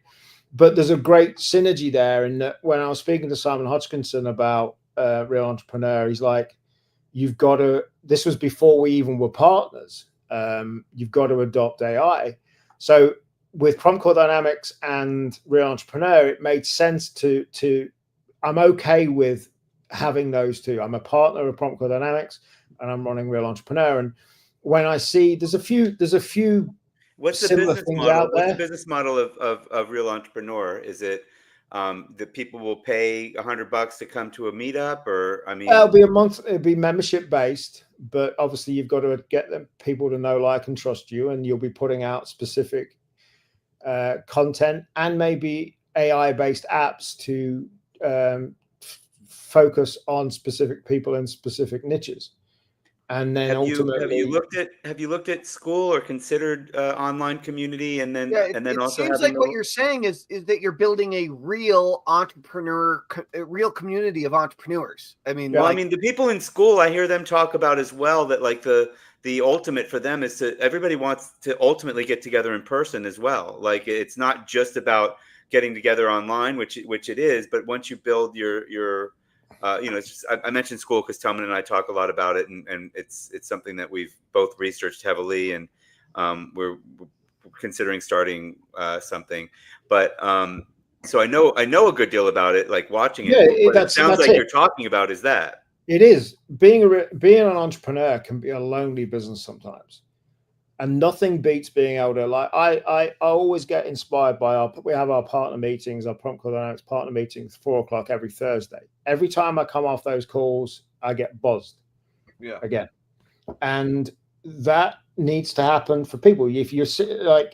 But there's a great synergy there. And when I was speaking to Simon Hodgkinson about Real Entrepreneur, he's like, this was before we even were partners. You've got to adopt AI. So with Prompt Core Dynamics and Real Entrepreneur, it made sense I'm okay with having those two. I'm a partner of Prompt Core Dynamics and I'm running Real Entrepreneur. And when I see there's a few What's the similar business things model? out What's the there. business model of Real Entrepreneur? Is it that people will pay $100 to come to a meetup, or I It'll mean, be a month. It'll be membership based, but obviously you've got to get them people to know, like, and trust you, and you'll be putting out specific content and maybe AI based apps to focus on specific people and specific niches, and then have you ultimately, looked at school or considered online community, and Yeah, then it also seems having like what you're saying is that you're building a real a real community of entrepreneurs. I mean, well, I like, mean, the people in school, I hear them talk about as well that like the ultimate for them is to everybody wants to ultimately get together in person as well. Like it's not just about getting together online, which it is, but once you build your it's just, I mentioned school because Tellman and I talk a lot about it, and it's something that we've both researched heavily, and we're considering starting something. But so I know a good deal about it, like watching it. yeah, What it sounds that's like it. you're talking about is that. It is being an entrepreneur can be a lonely business sometimes, and nothing beats being able to, like, I always get inspired by we have our partner meetings, our Prompt Dynamics partner meetings, 4 o'clock every Thursday. Every time I come off those calls, I get buzzed again, and that needs to happen for people. If you're like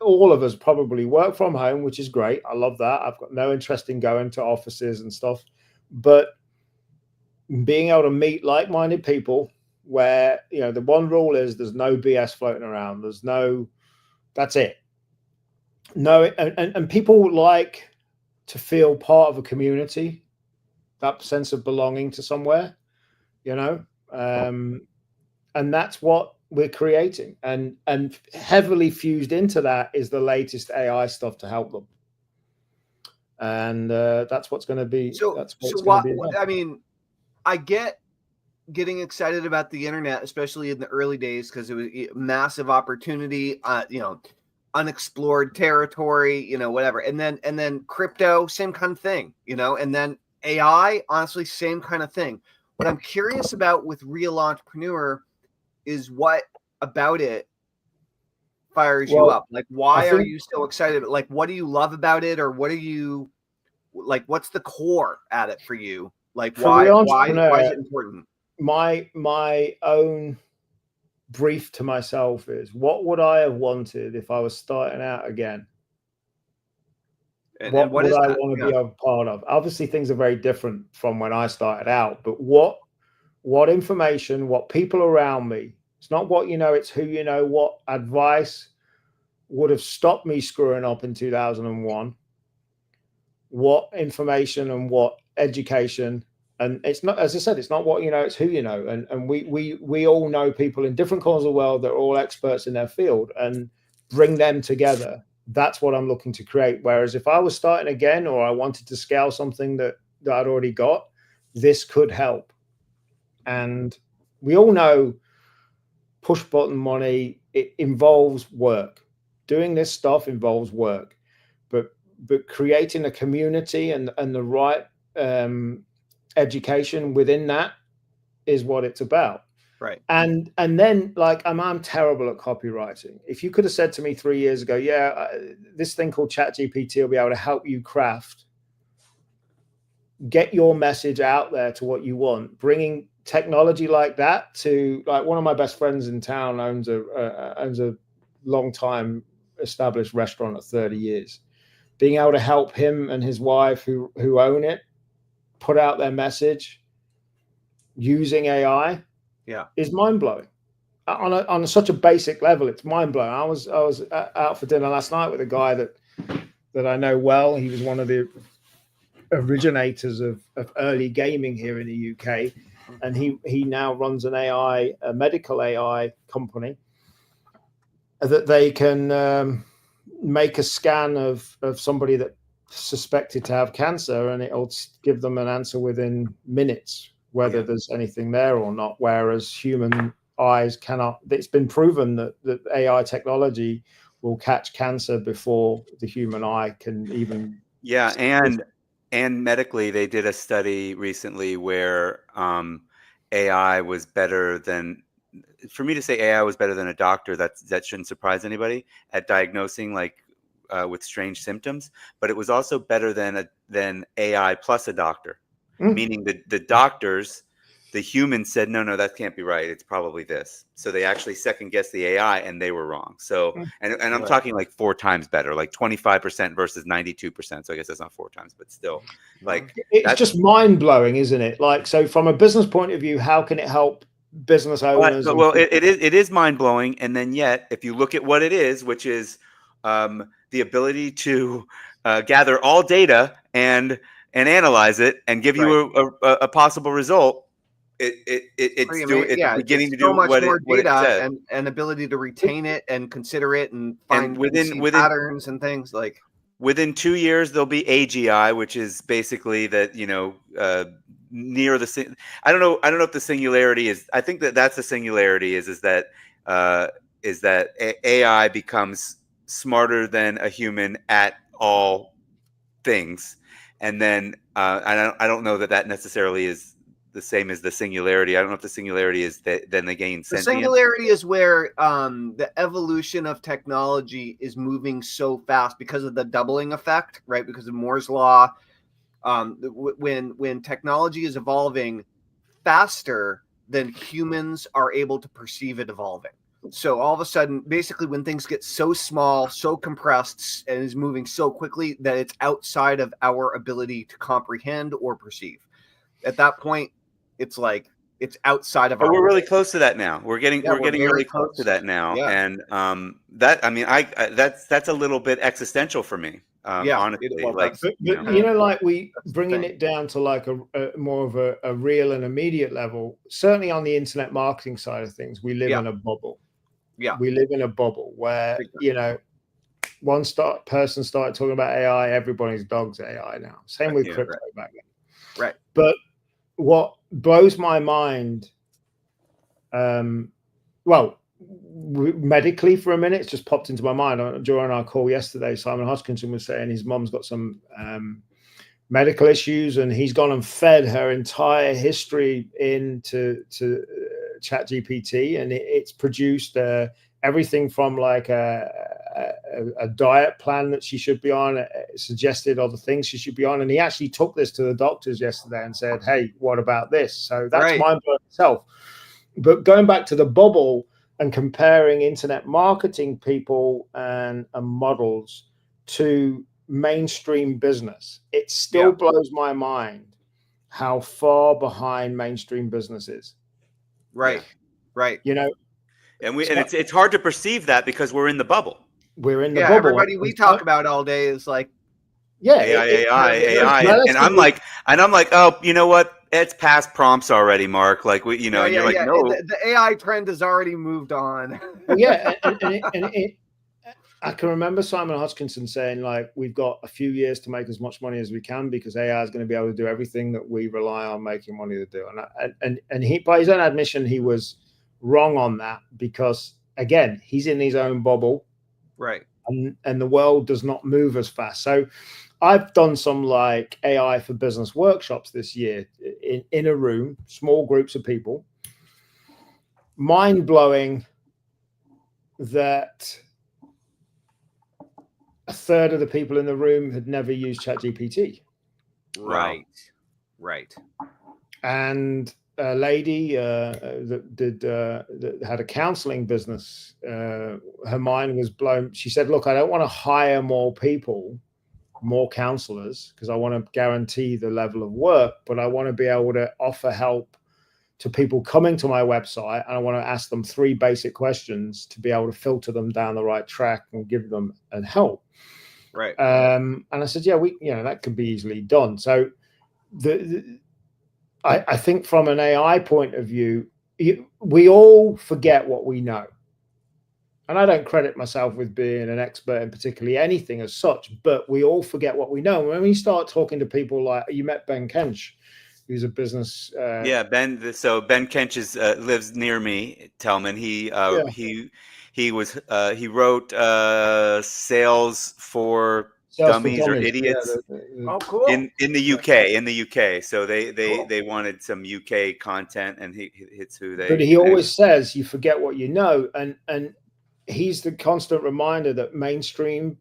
all of us probably work from home, which is great. I love that. I've got no interest in going to offices and stuff, but being able to meet like-minded people where, the one rule is there's no BS floating around. That's it. No, and people like to feel part of a community, that sense of belonging to somewhere, and that's what we're creating. And heavily fused into that is the latest AI stuff to help them. And that's what's going to be. so That's what's going what? to be. I mean, I get getting excited about the internet, especially in the early days, because it was a massive opportunity, unexplored territory, whatever. And then crypto, same kind of thing, and then AI, honestly, same kind of thing. What I'm curious about with Real Entrepreneur is what about it fires you up? Like, why are you so excited? Like, what do you love about it? Or what are you like, what's the core at it for you? Like, why is it important? My own brief to myself is, what would I have wanted if I was starting out again? What would I want to be a part of? Obviously, things are very different from when I started out, but what information, what people around me, it's not what you know, it's who you know, what advice would have stopped me screwing up in 2001, what information and what education. And it's not, as I said, it's not what you know, it's who you know. And we all know people in different corners of the world that are all experts in their field, and bring them together. That's what I'm looking to create. Whereas if I was starting again, or I wanted to scale something that I'd already got, this could help. And we all know push button money, it involves work. Doing this stuff involves work, but creating a community and the right education within that is what it's about. Right. And then, like, I'm terrible at copywriting. If you could have said to me 3 years ago, this thing called ChatGPT will be able to help you get your message out there to what you want, bringing technology like that to, like, one of my best friends in town owns a long time established restaurant of 30 years. Being able to help him and his wife who own it put out their message using AI is mind-blowing. On such a basic level, it's mind-blowing. I was out for dinner last night with a guy that I know well. He was one of the originators of early gaming here in the UK, and he now runs a medical AI company that they can make a scan of somebody that suspected to have cancer, and it'll give them an answer within minutes whether there's anything there or not, whereas human eyes cannot. It's been proven that AI technology will catch cancer before the human eye can even. And medically, they did a study recently where AI was better than for me to say AI was better than a doctor, that shouldn't surprise anybody at diagnosing like with strange symptoms. But it was also better than AI plus a doctor, meaning the doctors, the humans said, no, that can't be right. It's probably this. So they actually second guessed the AI and they were wrong. So, and I'm talking like 4 times better, like 25% versus 92%. So I guess that's not 4 times, but still, like it's just mind blowing, isn't it? Like, so from a business point of view, how can it help business owners? Well, it is mind blowing. And then yet, if you look at what it is, which is the ability to gather all data and analyze it and give you a possible result. It's beginning to do what it says. And ability to retain it and consider it and find within patterns and things like. Within 2 years, there'll be AGI, which is basically that near the. I don't know if the singularity is. I think that's the singularity is that AI becomes smarter than a human at all things, and then I don't know that necessarily is the same as the singularity. I don't know if the singularity is that then they gain sentience. The singularity is where the evolution of technology is moving so fast because of the doubling effect, right? Because of Moore's law. When technology is evolving faster than humans are able to perceive it evolving. So all of a sudden, basically when things get so small, so compressed, and is moving so quickly that it's outside of our ability to comprehend or perceive. At that point, it's like it's outside of our. We're really close to that now. We're getting really close to that now, and that's a little bit existential for me. Honestly, like we bringing it down to like a more of a real and immediate level. Certainly on the internet marketing side of things, we live in a bubble. Yeah, we live in a bubble where one person started talking about AI, everybody's dog's AI now. Same with crypto back then. Right. But what blows my mind, medically for a minute, it's just popped into my mind during our call yesterday. Simon Hodgkinson was saying his mom's got some medical issues, and he's gone and fed her entire history into ChatGPT, and it's produced everything from like a diet plan that she should be on, suggested other things she should be on, and he actually took this to the doctors yesterday and said, "Hey, what about this?" So that's mind-blowing itself. But going back to the bubble and comparing internet marketing people and models to mainstream business, it still blows my mind how far behind mainstream business is. Right. And it's hard to perceive that because we're in the bubble. We're in the bubble. Everybody we talk about all day is like, AI, and I'm like, oh, you know what? It's past prompts already, Mark. Like no. The AI trend has already moved on. I can remember Simon Hodgkinson saying, like, we've got a few years to make as much money as we can because AI is going to be able to do everything that we rely on making money to do. And he, by his own admission, he was wrong on that because, again, he's in his own bubble. Right. And the world does not move as fast. So I've done some like AI for business workshops this year in a room, small groups of people. Mind blowing that a third of the people in the room had never used ChatGPT. Right. And a lady that had a counseling business, her mind was blown. She said, "Look, I don't want to hire more people, more counselors, because I want to guarantee the level of work, but I want to be able to offer help to people coming to my website, and I want to ask them 3 basic questions to be able to filter them down the right track and give them help." Right. And I said, "Yeah, that could be easily done." So I think from an AI point of view, we all forget what we know. And I don't credit myself with being an expert in particularly anything as such, but we all forget what we know. When we start talking to people like, you met Ben Kench, who's a business. Ben. So Ben Kench lives near me, Tellman. He wrote sales for dummies or Yeah, idiots Oh, cool. in the UK. In the UK, so Cool. they wanted some UK content, and it's who they. But he always says you forget what you know, and he's the constant reminder that mainstream,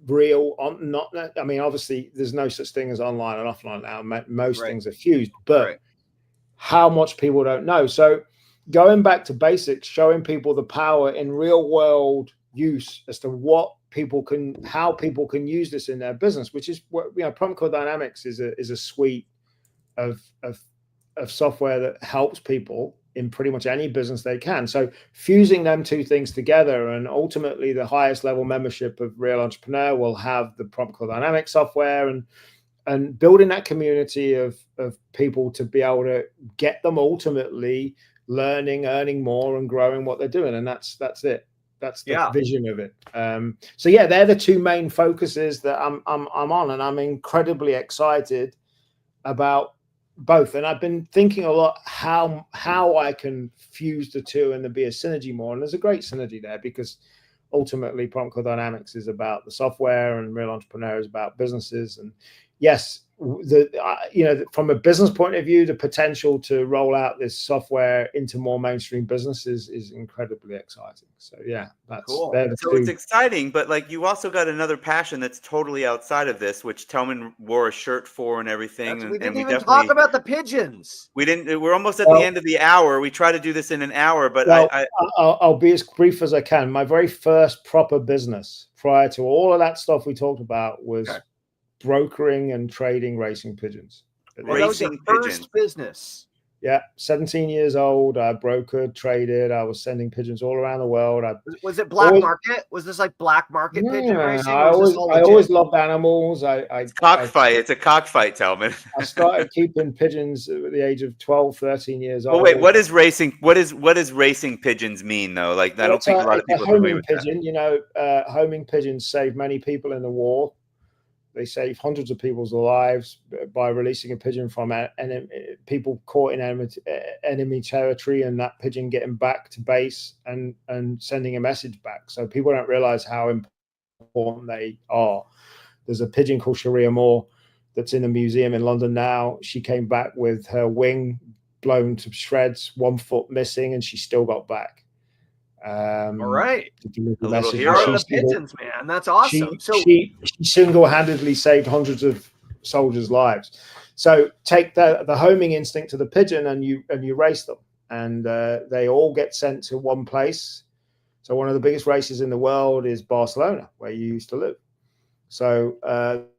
real, not. I mean, obviously, there's no such thing as online and offline now. Most things are fused, but how much people don't know. So going back to basics, showing people the power in real world use as to how people can use this in their business, which is what, Prompt Core Dynamics is a suite of software that helps people in pretty much any business they can. So fusing them two things together, and ultimately the highest level membership of Real Entrepreneur will have the Prompt Core Dynamics software, and building that community of people to be able to get them ultimately learning, earning more, and growing what they're doing. And that's it. That's the vision of it. So yeah, they're the two main focuses that I'm on, and I'm incredibly excited about both. And I've been thinking a lot how I can fuse the two and there be a synergy more. And there's a great synergy there, because ultimately Prompt Core Dynamics is about the software and Real Entrepreneur is about businesses. And yes, from a business point of view, the potential to roll out this software into more mainstream businesses is incredibly exciting. So yeah, that's cool. So it's exciting, but like you also got another passion that's totally outside of this, which Tellman wore a shirt for and everything. We didn't even talk about the pigeons. We didn't. We're almost at the end of the hour. We try to do this in an hour, but I'll be as brief as I can. My very first proper business prior to all of that stuff we talked about was brokering and trading racing pigeons. That was your first business. Yeah, 17 years old. I brokered, traded. I was sending pigeons all around the world. Was it black market? Was this like black market pigeon racing? I always loved animals. It's cockfight. It's a cockfight, Tellman. I started keeping pigeons at the age of 12, 13 years old. But wait, what is racing? What does racing pigeons mean though? Like I don't think a lot of people agree with pigeon. That. Homing pigeons saved many people in the war. They saved hundreds of people's lives by releasing a pigeon from people caught in enemy territory, and that pigeon getting back to base and sending a message back. So people don't realize how important they are. There's a pigeon called Sharia Moore that's in a museum in London now. She came back with her wing blown to shreds, 1 foot missing, and she still got back. All right. A little hero. The pigeons, man. That's awesome. She single-handedly saved hundreds of soldiers' lives. So take the homing instinct to the pigeon, and you race them, and they all get sent to one place. So one of the biggest races in the world is Barcelona, where you used to live. So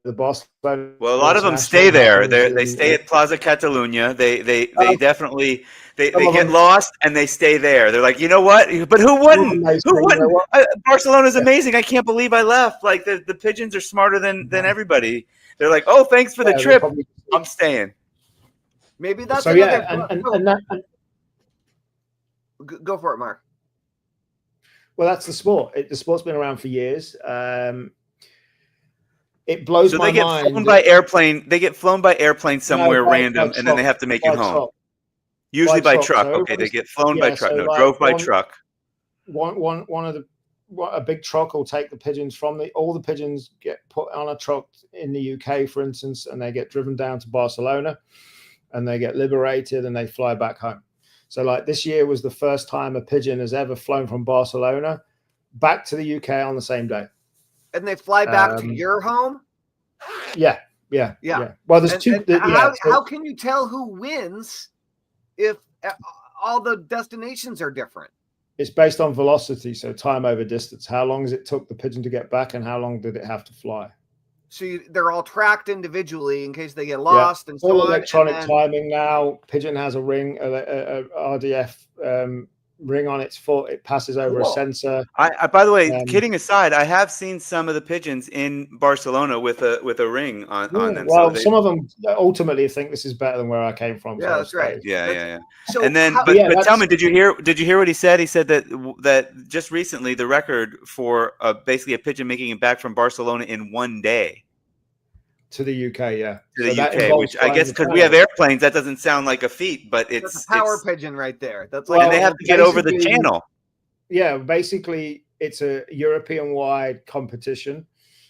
the Barcelona. Well, a lot of them stay there. They stay at Plaza Catalunya. They definitely. They get lost and they stay there. They're like, you know what? But who wouldn't? Who wouldn't? Barcelona's amazing. I can't believe I left. Like the pigeons are smarter than everybody. They're like, oh, thanks for the trip. I'm staying. Maybe that's so. Another, and go for it, Mark. Well, that's the sport. The sport's been around for years. It blows my mind. So they get flown by airplane. They get flown by airplane somewhere random, and then they have to make it home. Usually by truck. So okay, they get flown by truck. Drove by truck. A big truck will take the pigeons all the pigeons get put on a truck in the UK, for instance, and they get driven down to Barcelona, and they get liberated, and they fly back home. So like this year was the first time a pigeon has ever flown from Barcelona back to the UK on the same day. And they fly back to your home? Yeah. Well, there's two. How can you tell who wins if all the destinations are different? It's based on velocity, so time over distance. How long it took the pigeon to get back, and how long did it have to fly? So they're all tracked individually in case they get lost and so all on. Electronic timing now. Pigeon has a ring, a RDF ring on its foot. It passes over a sensor. I by the way, kidding aside, I have seen some of the pigeons in Barcelona with a ring on them. Well, some of them ultimately think this is better than where I came from. Yeah, that's right. Yeah. So and then, but tell me, did you hear what he said? He said that just recently the record for basically a pigeon making it back from Barcelona in 1 day. To the UK, yeah. To the UK, which I guess because we have airplanes, that doesn't sound like a feat, but it's a power pigeon right there. That's and they have to get over the channel. Yeah, basically, it's a European-wide competition.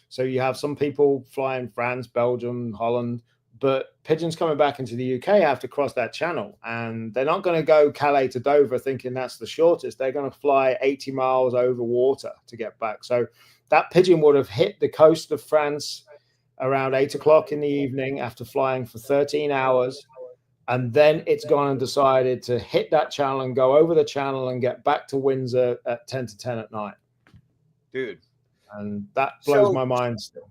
So you have some people flying France, Belgium, Holland, but pigeons coming back into the UK have to cross that channel, and they're not going to go Calais to Dover thinking that's the shortest. They're going to fly 80 miles over water to get back. So that pigeon would have hit the coast of France around 8 o'clock in the evening after flying for 13 hours. And then it's gone and decided to hit that channel and go over the channel and get back to Windsor at 10 to 10 at night. Dude. And that blows my mind still.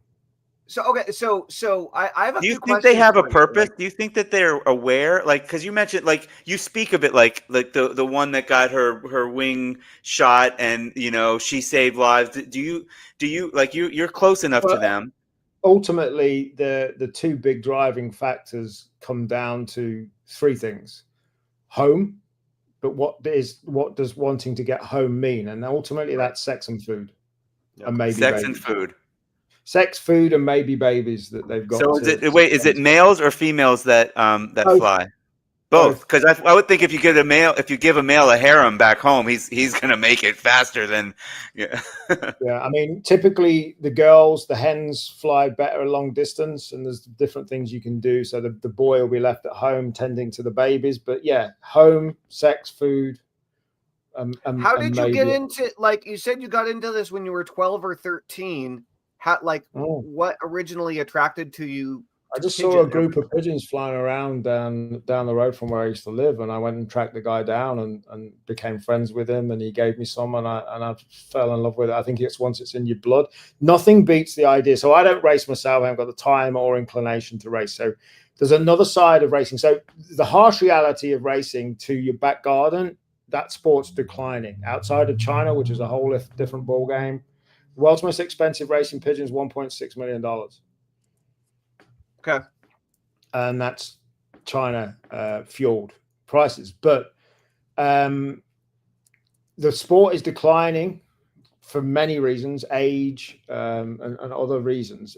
So okay, so I have a Do few you think questions they have a for you. purpose? Do you think that they're aware? Like, because you mentioned, like, you speak of it like the one that got her wing shot, and she saved lives. Do you like you're close enough to them? Ultimately, the two big driving factors come down to three things: home, but what does wanting to get home mean? And ultimately, that's sex and food, and maybe sex babies. And food. Sex, food, and maybe babies that they've got. So is it males or females that Both. fly? Both, because I would think if you give a male a harem back home, he's gonna make it faster than. Yeah. Yeah, I mean, typically the hens fly better a long distance, and there's different things you can do. So the boy will be left at home tending to the babies, but yeah, home, sex, food. How did you get into, like you said, you got into this when you were 12 or 13? How, what originally attracted to you? I just saw a group of pigeons flying around down the road from where I used to live, and I went and tracked the guy down and became friends with him, and he gave me some, and I fell in love with it. I think once it's in your blood, nothing beats the idea. So I don't race myself. I haven't got the time or inclination to race. So there's another side of racing. So the harsh reality of racing to your back garden, that sport's declining. Outside of China, which is a whole different ball game, the world's most expensive racing pigeon is $1.6 million. Okay. And that's China fueled prices. But the sport is declining for many reasons, age and other reasons.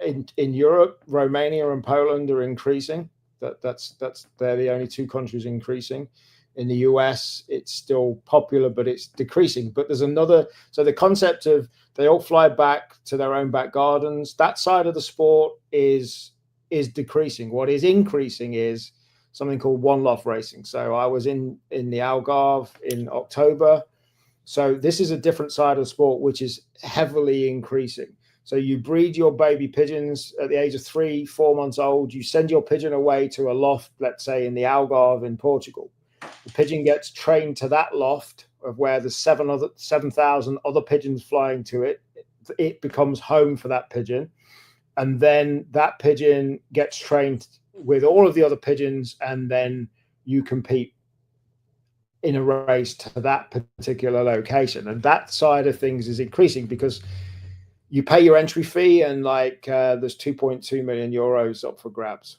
In Europe, Romania and Poland are increasing. They're the only two countries increasing. In the US, it's still popular, but it's decreasing. But there's so the concept of they all fly back to their own back gardens, that side of the sport is decreasing. What is increasing is something called one-loft racing. So I was in the Algarve in October. So this is a different side of the sport, which is heavily increasing. So you breed your baby pigeons at the age of 3-4 months old. You send your pigeon away to a loft, let's say in the Algarve in Portugal. The pigeon gets trained to that loft of where there's 7,000 other pigeons flying to it. It becomes home for that pigeon. And then that pigeon gets trained with all of the other pigeons, and then you compete in a race to that particular location. And that side of things is increasing because you pay your entry fee, and there's 2.2 million euros up for grabs.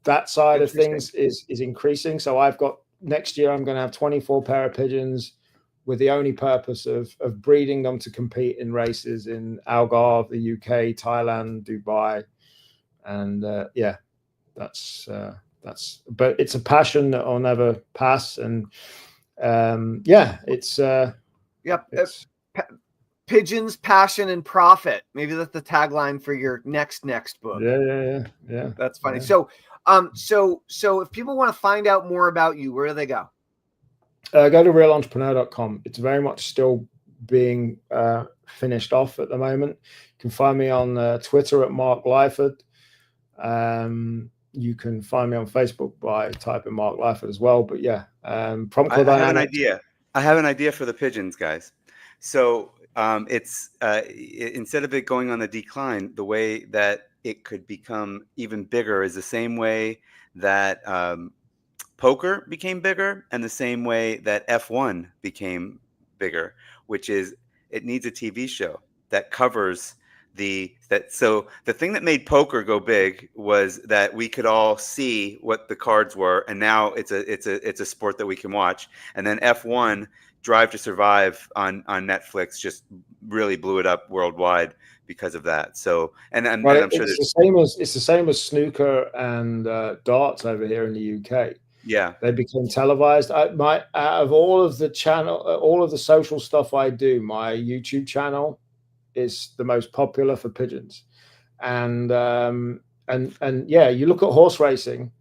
That side of things is increasing. So next year I'm going to have 24 pair of pigeons with the only purpose of breeding them to compete in races in Algarve, the UK, Thailand, Dubai. And but it's a passion that I'll never pass. And pigeons, passion, and profit. Maybe that's the tagline for your next book. Yeah. That's funny. Yeah. So if people want to find out more about you, where do they go? Go to realetrepreneur.com. It's very much still being finished off at the moment. You can find me on Twitter at Mark Lyford. You can find me on Facebook by typing Mark Lyford as well. But yeah, I have an idea. I have an idea for the pigeons, guys. So it's instead of it going on the decline, the way that it could become even bigger is the same way that poker became bigger, and the same way that F1 became bigger, which is it needs a TV show that covers so the thing that made poker go big was that we could all see what the cards were, and now it's a sport that we can watch. And then F1 Drive to Survive on Netflix just really blew it up worldwide because of that. So and I'm sure it's the same as snooker and darts over here in the UK. Yeah, they became televised. Out of all of the social stuff I do, my YouTube channel is the most popular for pigeons. And yeah, you look at horse racing,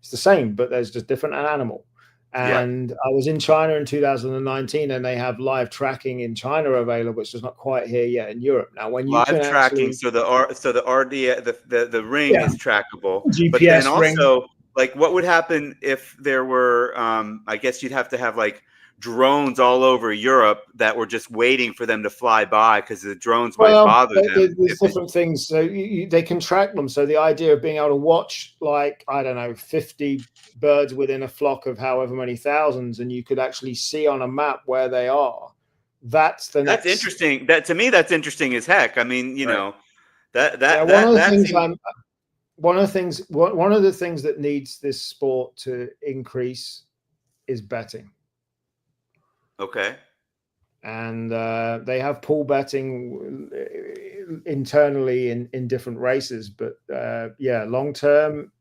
it's the same, but there's just different animal. And I was in China in 2019, and they have live tracking in China available. It's just not quite here yet in Europe. Now, when you live can tracking, actually, so the RD the ring is trackable, GPS but then ring. also, like, what would happen if there were? I guess you'd have to have like drones all over Europe that were just waiting for them to fly by because the drones might bother them. There's different things, so they can track them. So the idea of being able to watch, like, I don't know, 50 birds within a flock of however many thousands, and you could actually see on a map where they are. That's interesting. That, to me, that's interesting as heck. I mean, you know, one of the things that needs this sport to increase is betting. Okay. And they have pool betting internally in different races, but long term,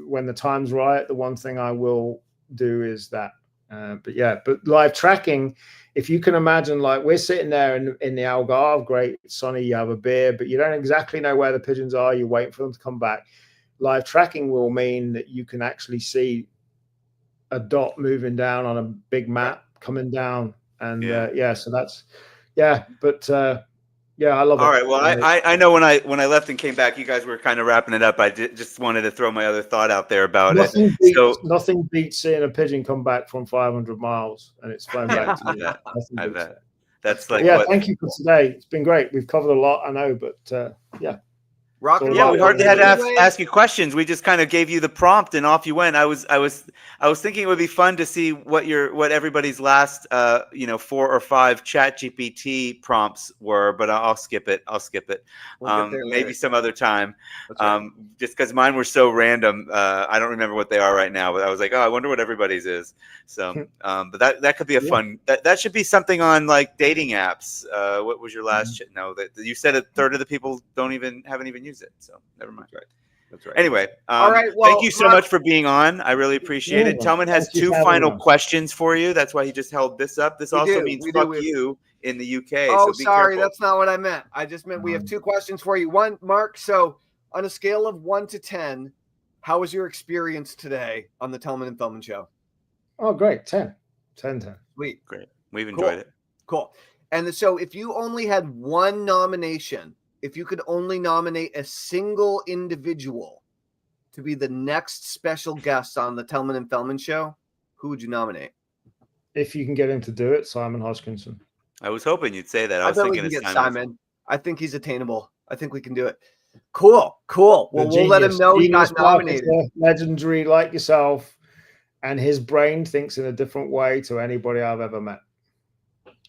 when the time's right, the one thing I will do is that. But live tracking, if you can imagine, like, we're sitting there in the Algarve, great, it's sunny, you have a beer, but you don't exactly know where the pigeons are. You wait for them to come back. Live tracking will mean that you can actually see a dot moving down on a big map coming down. And so that's I love it. All right. Well, I know when I left and came back, you guys were kind of wrapping it up. I just wanted to throw my other thought out there about nothing beats seeing a pigeon come back from 500 miles and it's flown back to you. I bet. That's like, thank you for today. It's been great. We've covered a lot, I know, but we hardly had to ask you questions. We just kind of gave you the prompt and off you went. I was thinking it would be fun to see what everybody's last 4 or 5 ChatGPT prompts were, but I'll skip it. We'll maybe some other time. Just because mine were so random, I don't remember what they are right now. But I was like, I wonder what everybody's is. So, but that could be a fun. That should be something on like dating apps. What was your last? No, that you said a third of the people haven't even used it, so never mind. That's right. Anyway, all right. Well, thank you so much for being on. I really appreciate it. Tellman has 2 final questions for you. That's why he just held this up. This also means fuck you in the UK. Oh, so sorry, careful. That's not what I meant. I just meant we have 2 questions for you. One, Mark. So, on a scale of 1 to 10, how was your experience today on the Tellman and Fellman show? Oh, great. 10. Sweet. Great. We've enjoyed it. Cool. And so, if you only had one nomination. If you could only nominate a single individual to be the next special guest on the Tellman and Fellman show, who would you nominate? If you can get him to do it, Simon Hodgkinson. I was hoping you'd say that. I was thinking we can get Simon. I think he's attainable. I think we can do it. Cool. Well, we'll let him know he got nominated. Legendary like yourself, and his brain thinks in a different way to anybody I've ever met.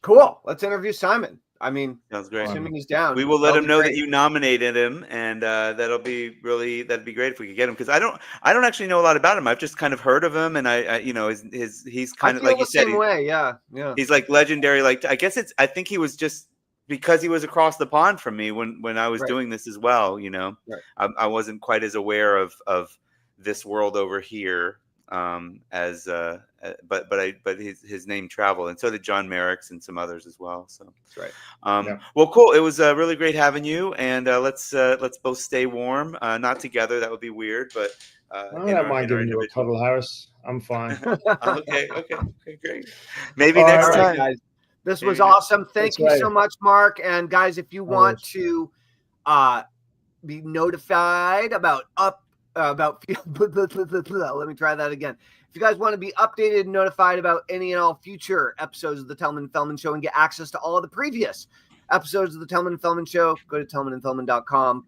Cool. Let's interview Simon. I mean, sounds great. Assuming he's down, we will let him know that you nominated him, and that'd be great if we could get him, because I don't actually know a lot about him. I've just kind of heard of him, and I he's kind of like you said, he's like legendary. Like, I guess I think he was just because he was across the pond from me when I was doing this as well. I wasn't quite as aware of this world over here. But his name traveled, and so did John Merrick's and some others as well. So that's right. Well, cool. It was really great having you, and let's both stay warm. Not together, that would be weird, but I don't mind giving you a cuddle, Harris. I'm fine. Okay, great. Maybe next time, guys. This was awesome. Thank you so much, Mark. And guys, if you want to be notified about let me try that again. If you guys want to be updated and notified about any and all future episodes of the Tellman Fellman Show and get access to all of the previous episodes of the Tellman Fellman Show, go to tellmanandfellman.com,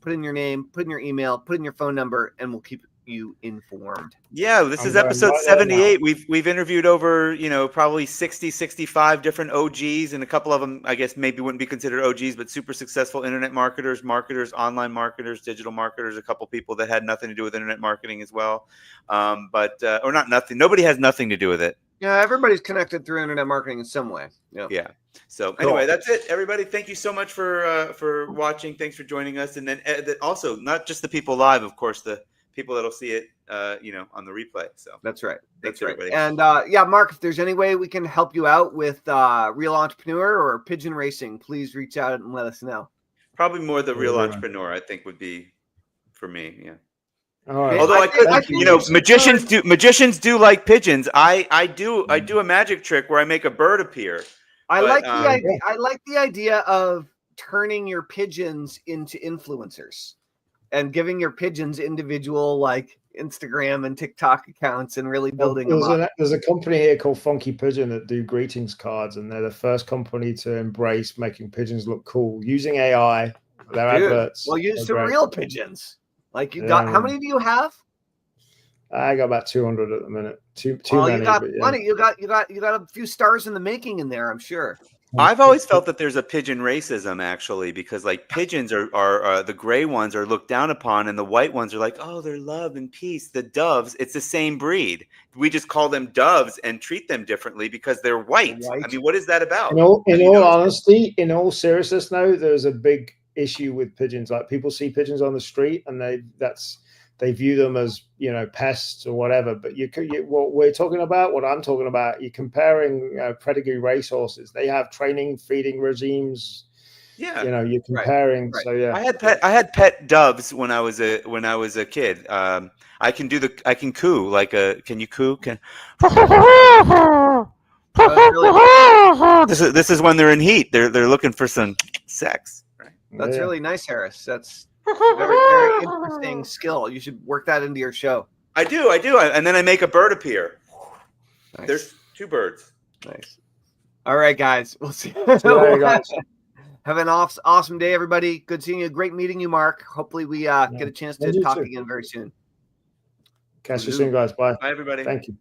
put in your name, put in your email, put in your phone number, and we'll keep you informed. Yeah, this is episode 78. We've interviewed over, probably 65 different OGs, and a couple of them, I guess, maybe wouldn't be considered OGs, but super successful internet marketers, online marketers, digital marketers, a couple people that had nothing to do with internet marketing as well. Or not nothing. Nobody has nothing to do with it. Yeah, everybody's connected through internet marketing in some way. Yeah. So anyway, that's it, everybody. Thank you so much for watching. Thanks for joining us. And then also, not just the people live, of course, the people that'll see it on the replay. So that's right. Thanks, That's right. everybody. And Mark, if there's any way we can help you out with Real Entrepreneur or pigeon racing, please reach out and let us know. Probably more the Real Yeah. Entrepreneur, I think, would be for me. Yeah. All right. Although I could, think you should magicians do like pigeons. I do a magic trick where I make a bird appear. I But, like the idea. I like the idea of turning your pigeons into influencers and giving your pigeons individual like Instagram and TikTok accounts and really building them up. There's a company here called Funky Pigeon that do greetings cards, and they're the first company to embrace making pigeons look cool using AI. Their adverts. Well, use some great. real pigeons. Like you got. How many do you have? I got about 200 at the minute. Too Well, many. you got but yeah. plenty. You got a few stars in the making in there, I'm sure. I've always felt that there's a pigeon racism, actually, because like pigeons are the gray ones are looked down upon, and the white ones are like, oh, they're love and peace. The doves, it's the same breed. We just call them doves and treat them differently because they're white. I mean, what is that about? In all honesty, in all seriousness, now there's a big issue with pigeons. Like people see pigeons on the street, and they view them as pests or whatever. But what I'm talking about, you're comparing pedigree racehorses. They have training, feeding regimes. Yeah, you're comparing. Right. So yeah, I had pet doves when I was a kid. I can coo like can you coo? This is when they're in heat. They're looking for some sex. Right? That's really nice, Harris. That's very, very interesting skill. You should work that into your show. I do. And then I make a bird appear. Nice. There's two birds. Nice. All right, guys. We'll see. guys. Have an awesome day, everybody. Good seeing you. Great meeting you, Mark. Hopefully we get a chance to talk again very soon. Catch you soon, guys. Bye. Bye, everybody. Thank you.